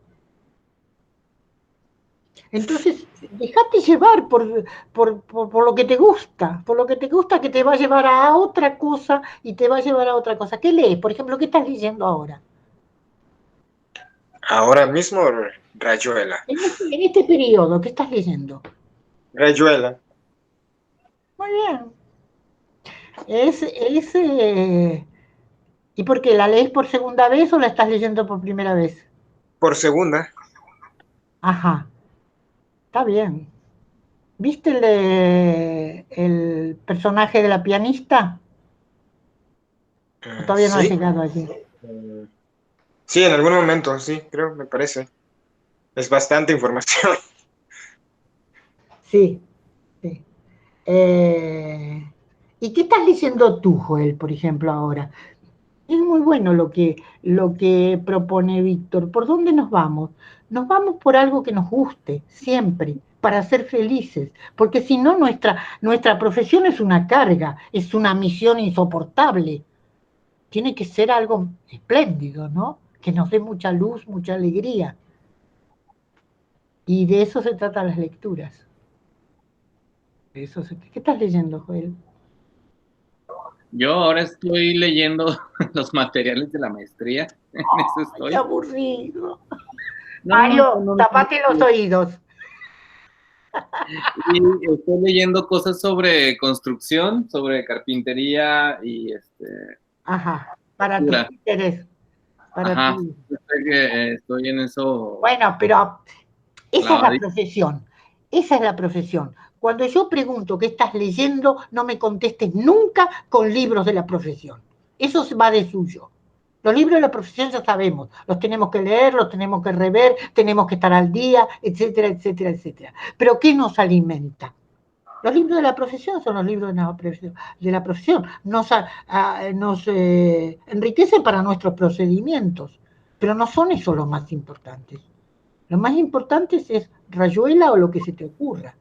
Entonces, déjate llevar por lo que te gusta, por lo que te gusta, que te va a llevar a otra cosa y te va a llevar a otra cosa. ¿Qué lees? Por ejemplo, ¿qué estás leyendo ahora? Ahora mismo, Rayuela. En este periodo, ¿qué estás leyendo? Rayuela. Muy bien. ¿Y por qué? ¿La lees por segunda vez o la estás leyendo por primera vez? Por segunda. Ajá, está bien. ¿Viste el personaje de la pianista? ¿O todavía no has Sí. llegado allí? Sí, en algún momento, sí, creo, me parece. Es bastante información. Sí, sí. ¿Y qué estás leyendo tú, Joel, por ejemplo, ahora? Es muy bueno lo que propone Víctor. ¿Por dónde nos vamos? Nos vamos por algo que nos guste, siempre, para ser felices, porque si no, nuestra profesión es una carga, es una misión insoportable. Tiene que ser algo espléndido, ¿no? Que nos dé mucha luz, mucha alegría. Y de eso se tratan las lecturas. ¿Qué estás leyendo, Joel? Yo ahora estoy leyendo los materiales de la maestría. En eso estoy. ¡Qué aburrido! No, Mario, tapate los oídos. Y estoy leyendo cosas sobre construcción, sobre carpintería y Ajá, para tu pintura. interés. Ajá, estoy en eso. Bueno, pero esa es la clavadito. profesión. Esa es la profesión. Cuando yo pregunto qué estás leyendo, no me contestes nunca con libros de la profesión. Eso va de suyo. Los libros de la profesión ya sabemos, los tenemos que leer, los tenemos que rever, tenemos que estar al día, etcétera, etcétera, etcétera. Pero ¿qué nos alimenta? Los libros de la profesión son los libros de la profesión. Nos enriquecen para nuestros procedimientos, pero no son esos los más importantes. Lo más importante es Rayuela o lo que se te ocurra.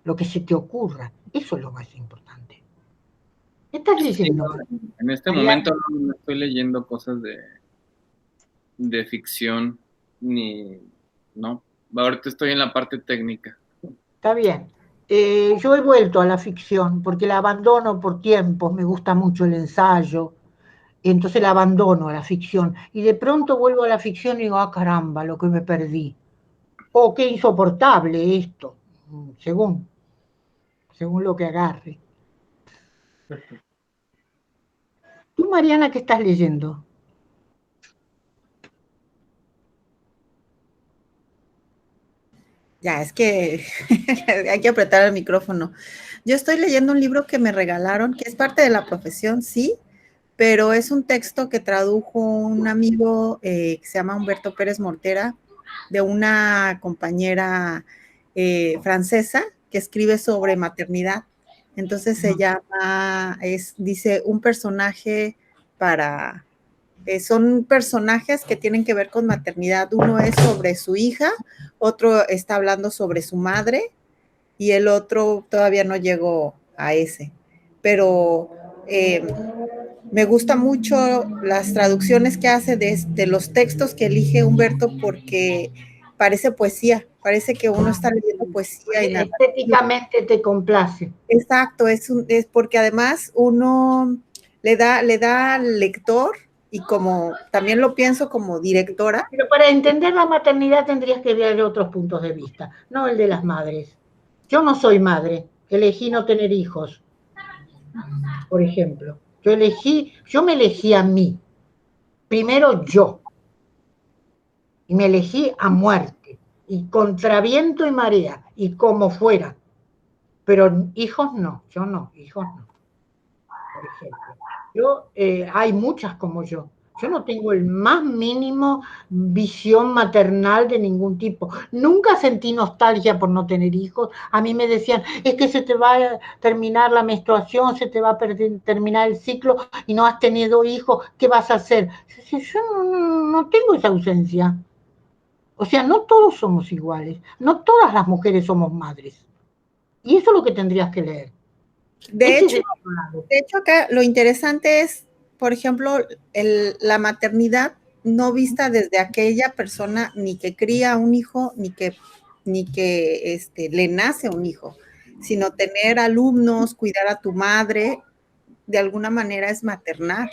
Lo que se te ocurra. Eso es lo más importante. ¿Qué estás leyendo? Sí, en este momento no estoy leyendo cosas de ficción, no. Ahorita estoy en la parte técnica. Está bien. Yo he vuelto a la ficción porque la abandono por tiempos. Me gusta mucho el ensayo. entonces la abandono a la ficción, y de pronto vuelvo a la ficción y digo, ah, caramba, lo que me perdí. Oh, qué insoportable esto, según lo que agarre. ¿Tú, Mariana, qué estás leyendo? Ya, es que hay que apretar el micrófono. Yo estoy leyendo un libro que me regalaron, que es parte de la profesión, sí, pero es un texto que tradujo un amigo que se llama Humberto Pérez Mortera, de una compañera francesa que escribe sobre maternidad. Entonces se llama, dice, un personaje para... son personajes que tienen que ver con maternidad. Uno es sobre su hija, otro está hablando sobre su madre y el otro todavía no llegó a ese. Pero me gusta mucho las traducciones que hace de los textos que elige Humberto porque parece poesía, parece que uno está leyendo poesía. Y estéticamente te complace. Exacto, es porque además uno le da al lector, y como también lo pienso como directora. Pero para entender la maternidad tendrías que ver otros puntos de vista, no el de las madres. Yo no soy madre, elegí no tener hijos, por ejemplo. Yo me elegí a mí, primero yo, y me elegí a muerte, y contra viento y marea, y como fuera. Pero hijos no, yo no, hijos no, por ejemplo. Hay muchas como yo. Yo no tengo el más mínimo visión maternal de ningún tipo. Nunca sentí nostalgia por no tener hijos. A mí me decían, es que se te va a terminar la menstruación, se te va a terminar el ciclo y no has tenido hijos, ¿qué vas a hacer? Yo no tengo esa ausencia. O sea, no todos somos iguales. No todas las mujeres somos madres. Y eso es lo que tendrías que leer. De hecho, acá lo interesante es, por ejemplo, la maternidad no vista desde aquella persona ni que cría un hijo, ni que le nace un hijo, sino tener alumnos, cuidar a tu madre, de alguna manera es maternar.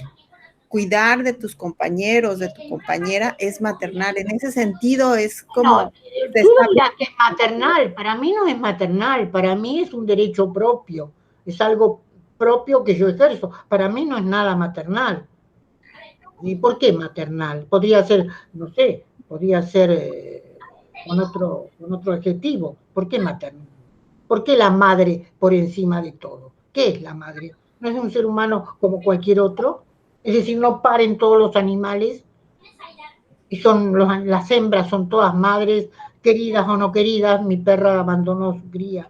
Cuidar de tus compañeros, de tu compañera, es maternar. En ese sentido es como... No, tú dirás que es maternal. Para mí no es maternal. Para mí es un derecho propio. Es algo propio que yo ejerzo. Para mí no es nada maternal. ¿Y por qué maternal? Podría ser, no sé, podría ser con otro adjetivo. ¿Por qué maternal? ¿Por qué la madre por encima de todo? ¿Qué es la madre? ¿No es un ser humano como cualquier otro? Es decir, no paren todos los animales y las hembras son todas madres, queridas o no queridas. Mi perra abandonó su cría.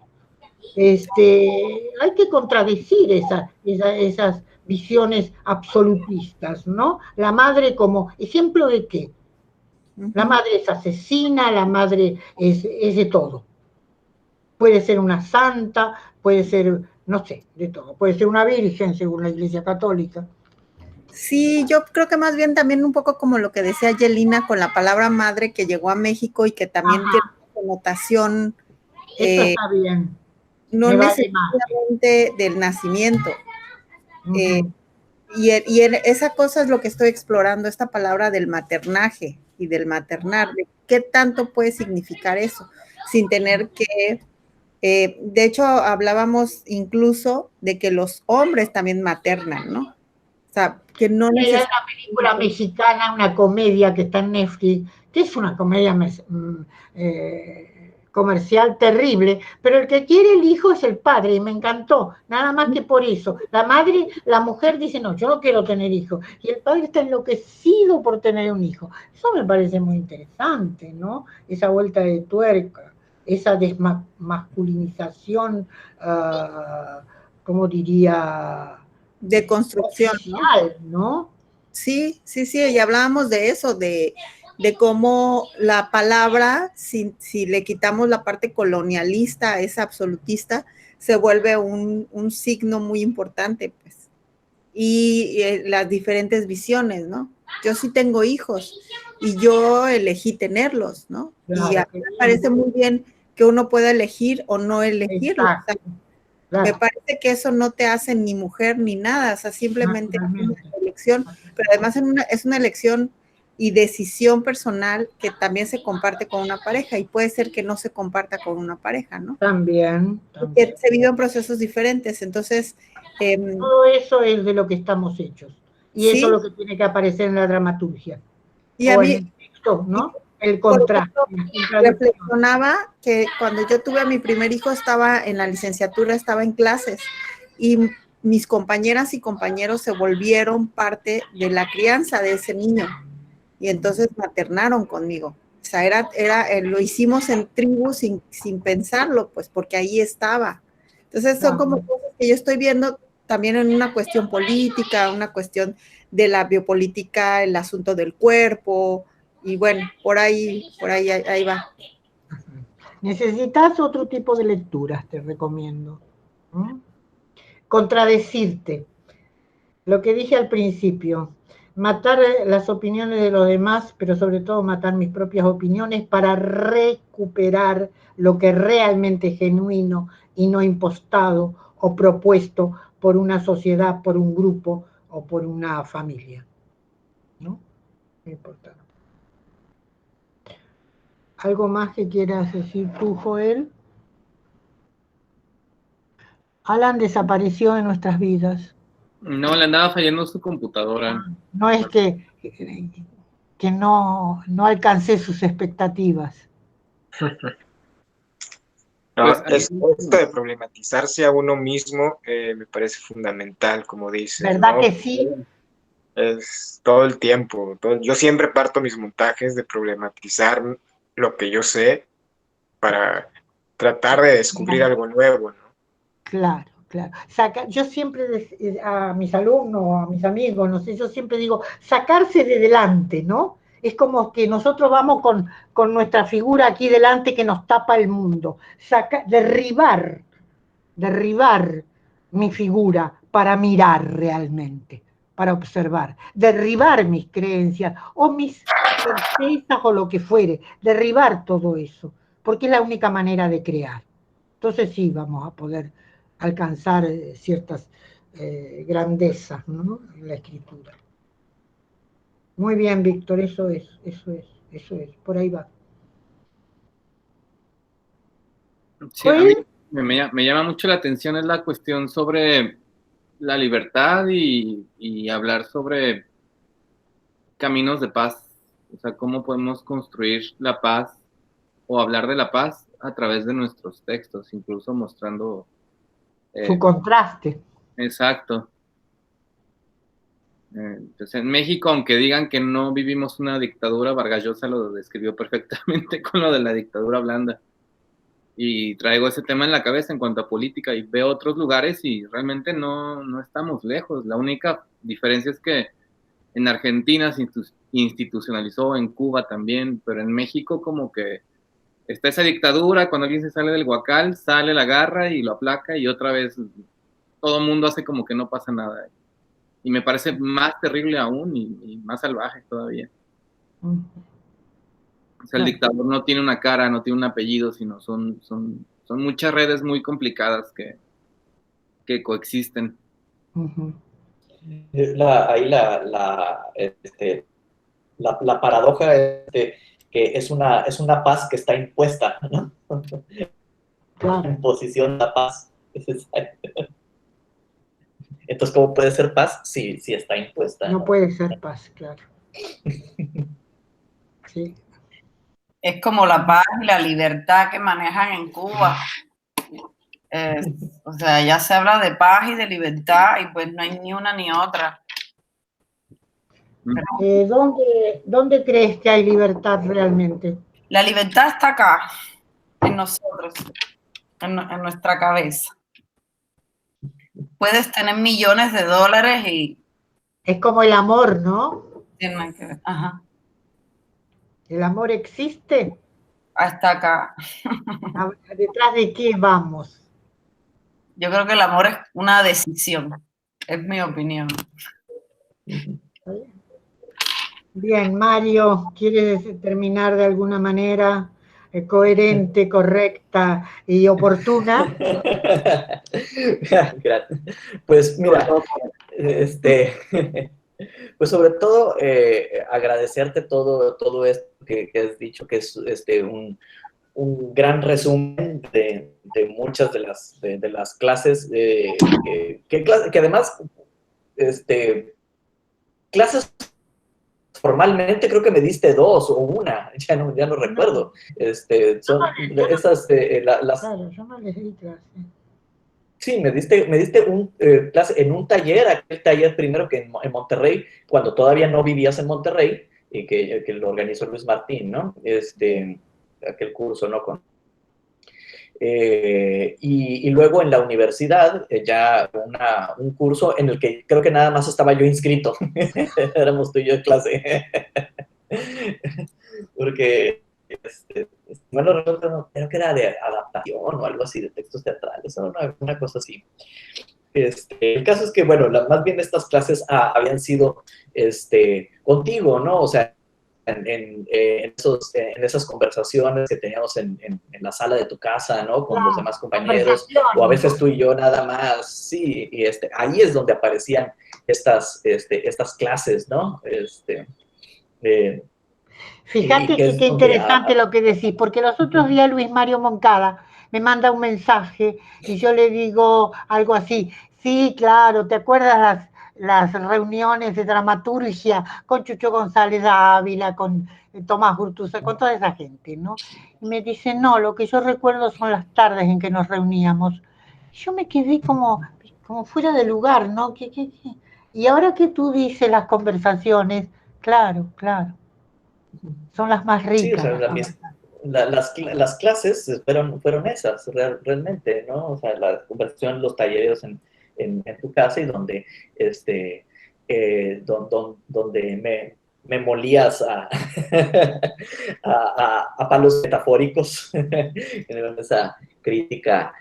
Hay que contradecir esas visiones absolutistas, ¿no? La madre como ejemplo de qué. La madre es asesina, la madre es de todo. Puede ser una santa, puede ser, no sé, de todo. Puede ser una virgen, según la Iglesia Católica. Sí, yo creo que más bien también un poco como lo que decía Yelina con la palabra madre que llegó a México y que también tiene una connotación. Eso está bien. No necesariamente del nacimiento. Y esa cosa es lo que estoy explorando, esta palabra del maternaje y del maternar. De ¿qué tanto puede significar eso? Sin tener que... de hecho, hablábamos incluso de que los hombres también maternan, ¿no? O sea, que no necesitan... Hay una película mexicana, una comedia que está en Netflix, que es una comedia comercial terrible, pero el que quiere el hijo es el padre, y me encantó, nada más que por eso. La mujer dice, no, yo no quiero tener hijos, y el padre está enloquecido por tener un hijo. Eso me parece muy interesante, ¿no? Esa vuelta de tuerca, esa desmasculinización, ¿cómo diría? De construcción, social, ¿no? Sí, y hablábamos de eso, de cómo la palabra, si le quitamos la parte colonialista, esa absolutista, se vuelve un signo muy importante, pues. Y las diferentes visiones, ¿no? Yo sí tengo hijos y yo elegí tenerlos, ¿no? Claro, y a mí me parece muy bien que uno pueda elegir o no elegirlo. O sea, claro. Me parece que eso no te hace ni mujer ni nada, o sea, simplemente es una elección, pero además es una elección y decisión personal que también se comparte con una pareja y puede ser que no se comparta con una pareja, ¿no? También. Que se viven procesos diferentes, entonces... todo eso es de lo que estamos hechos. Y ¿sí? eso es lo que tiene que aparecer en la dramaturgia. Y a mí, el texto, ¿no? El contraste. Reflexionaba que cuando yo tuve a mi primer hijo estaba en la licenciatura, estaba en clases y mis compañeras y compañeros se volvieron parte de la crianza de ese niño y entonces maternaron conmigo. O sea, lo hicimos en tribu sin pensarlo, pues porque ahí estaba. Entonces son como cosas que yo estoy viendo también en una cuestión política, una cuestión de la biopolítica, el asunto del cuerpo, y bueno, por ahí va. Necesitas otro tipo de lecturas, te recomiendo. Contradecirte. Lo que dije al principio, matar las opiniones de los demás, pero sobre todo matar mis propias opiniones para recuperar lo que realmente es genuino y no impostado o propuesto por una sociedad, por un grupo o por una familia. ¿No? Muy importante. ¿Algo más que quieras decir tú, Joel? Alan desapareció de nuestras vidas. No, le andaba fallando su computadora. No es que no alcancé sus expectativas. No, Pues, esto de problematizarse a uno mismo me parece fundamental, como dices, ¿Verdad ¿no? que sí? Es todo el tiempo. Yo siempre parto mis montajes de problematizar lo que yo sé para tratar de descubrir algo nuevo, ¿no? Claro, claro. Yo siempre a mis alumnos, a mis amigos, no sé, yo siempre digo, sacarse de delante, ¿no? Es como que nosotros vamos con nuestra figura aquí delante que nos tapa el mundo. Derribar mi figura para mirar realmente, para observar. Derribar mis creencias o mis certezas o lo que fuere. Derribar todo eso, porque es la única manera de crear. Entonces sí, vamos a poder alcanzar ciertas grandezas, ¿no? En la escritura. Muy bien, Víctor, eso es, por ahí va. sí, a mí me llama mucho la atención es la cuestión sobre la libertad y hablar sobre caminos de paz, o sea, cómo podemos construir la paz o hablar de la paz a través de nuestros textos, incluso mostrando... su contraste. Exacto. Entonces, en México, aunque digan que no vivimos una dictadura, Vargas Llosa lo describió perfectamente con lo de la dictadura blanda. Y traigo ese tema en la cabeza en cuanto a política y veo otros lugares y realmente no estamos lejos. La única diferencia es que en Argentina se institucionalizó, en Cuba también, pero en México como que está esa dictadura, cuando alguien se sale del huacal, sale, la agarra y lo aplaca y otra vez todo el mundo hace como que no pasa nada. Y me parece más terrible aún y más salvaje todavía. O sea, el dictador no tiene una cara, no tiene un apellido, sino son muchas redes muy complicadas que coexisten. Ahí la paradoja es que es una paz que está impuesta, ¿no? Claro. La imposición de la paz. Entonces, ¿cómo puede ser paz si está impuesta? No puede ser paz, claro. Sí. Es como la paz y la libertad que manejan en Cuba. O sea, ya se habla de paz y de libertad y pues no hay ni una ni otra. ¿Dónde crees que hay libertad realmente? La libertad está acá, en nosotros, en nuestra cabeza. Puedes tener millones de dólares y... Es como el amor, ¿no? Tienen que ver. Ajá. ¿El amor existe? Hasta acá. ¿Detrás de qué vamos? Yo creo que el amor es una decisión. Es mi opinión. Bien, Mario, ¿quieres terminar de alguna manera coherente, correcta y oportuna? Pues mira, Pues sobre todo agradecerte todo esto que has dicho, que es un gran resumen de muchas de las clases, que además, clases formalmente creo que me diste 2 o una, ya no recuerdo. Son esas, Claro, yo no les di clase. Sí, me diste un clase en un taller, aquel taller primero que en Monterrey, cuando todavía no vivías en Monterrey, y que lo organizó Luis Martín, ¿no? Aquel curso, ¿no? Y luego en la universidad, ya un curso en el que creo que nada más estaba yo inscrito. Éramos tú y yo en clase. Porque, bueno, creo que era de adaptación o algo así, de textos teatrales, o una cosa así. El caso es que, bueno, más bien estas clases habían sido contigo, ¿no? O sea, en esas conversaciones que teníamos en la sala de tu casa, ¿no? Con los demás compañeros, o a veces tú y yo nada más, sí, y ahí es donde aparecían estas clases, ¿no? Fíjate que que es qué donde interesante lo que decís, porque los otros días Luis Mario Moncada me manda un mensaje y yo le digo algo así, sí, claro, ¿te acuerdas las reuniones de dramaturgia con Chucho González Ávila, con Tomás Gurtuza, con toda esa gente, ¿no? Y me dice, no, lo que yo recuerdo son las tardes en que nos reuníamos. Yo me quedé como fuera de lugar, ¿no? Y ahora que tú dices las conversaciones, claro, claro. Son las más sí, o ricas. sea, las clases fueron esas, realmente, ¿no? O sea, la conversación, los talleres en tu casa y donde, donde me molías a palos metafóricos en esa crítica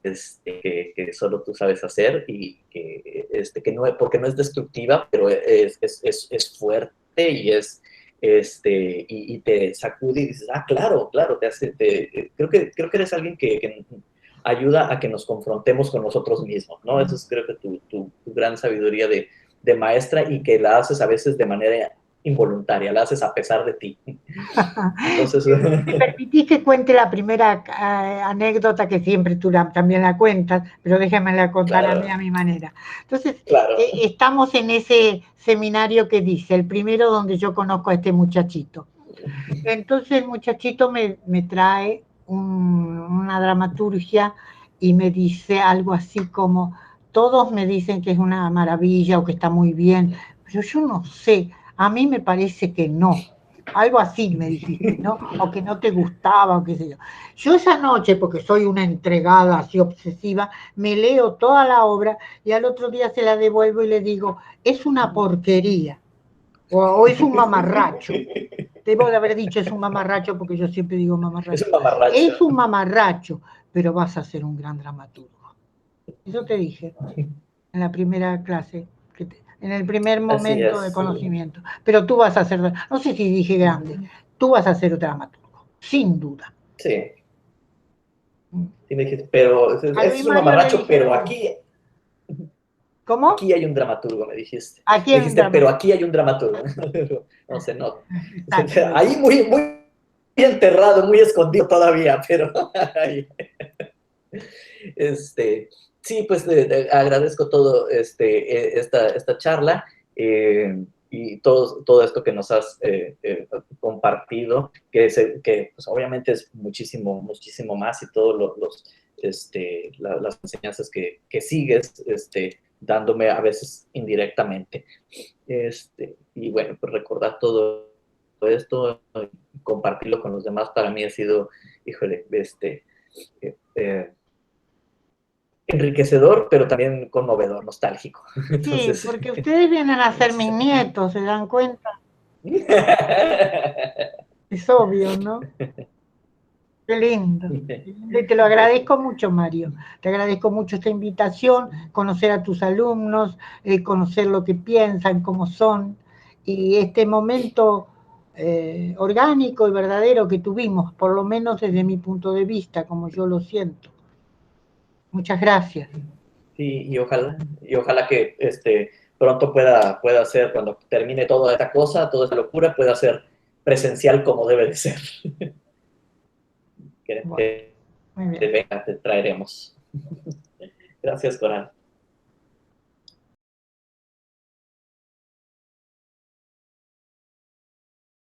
que solo tú sabes hacer y que no, porque no es destructiva, pero es fuerte y y te sacude y dices, claro, creo que eres alguien que ayuda a que nos confrontemos con nosotros mismos, ¿no? Eso es creo que tu gran sabiduría de maestra y que la haces a veces de manera involuntaria, la haces a pesar de ti. Entonces, ¿Me permitís que cuente la primera anécdota que siempre tú también la cuentas, pero déjame contar claro, a mi manera? Entonces, claro. estamos en ese seminario que dice, el primero donde yo conozco a este muchachito. Entonces el muchachito me trae una dramaturgia y me dice algo así como, todos me dicen que es una maravilla o que está muy bien, pero yo no sé, a mí me parece que no. Algo así me dijiste, ¿no? O que no te gustaba, o qué sé yo. Yo esa noche, porque soy una entregada así obsesiva, me leo toda la obra y al otro día se la devuelvo y le digo, es una porquería, o es un mamarracho. Debo de haber dicho es un mamarracho porque yo siempre digo mamarracho. Es un mamarracho. Es un mamarracho, pero vas a ser un gran dramaturgo. Eso te dije en la primera clase, en el primer momento de conocimiento. Pero tú vas a ser, no sé si dije grande, tú vas a ser dramaturgo, sin duda. Sí. Sí me dijiste, pero es un mamarracho, pero aquí... ¿Cómo? Aquí hay un dramaturgo, me dijiste. Aquí me hay dijiste, un pero aquí hay un dramaturgo. No sé, no. Exacto. Ahí muy enterrado, muy escondido todavía, pero... sí, pues agradezco todo esta charla y todo esto que nos has compartido, que pues, obviamente es muchísimo más y todos las enseñanzas que sigues dándome a veces indirectamente. Y bueno, pues recordar todo esto, compartirlo con los demás, para mí ha sido, híjole, enriquecedor, pero también conmovedor, nostálgico. Entonces... Sí, porque ustedes vienen a ser mis nietos, ¿se dan cuenta? Es obvio, ¿no? Qué lindo. Y te lo agradezco mucho, Mario. Te agradezco mucho esta invitación, conocer a tus alumnos, conocer lo que piensan, cómo son, y este momento orgánico y verdadero que tuvimos, por lo menos desde mi punto de vista, como yo lo siento. Muchas gracias. Sí, y ojalá que pronto pueda ser, cuando termine toda esta cosa, toda esta locura, pueda ser presencial como debe de ser. Bueno, muy bien. Venga, te traeremos. Gracias, Coral.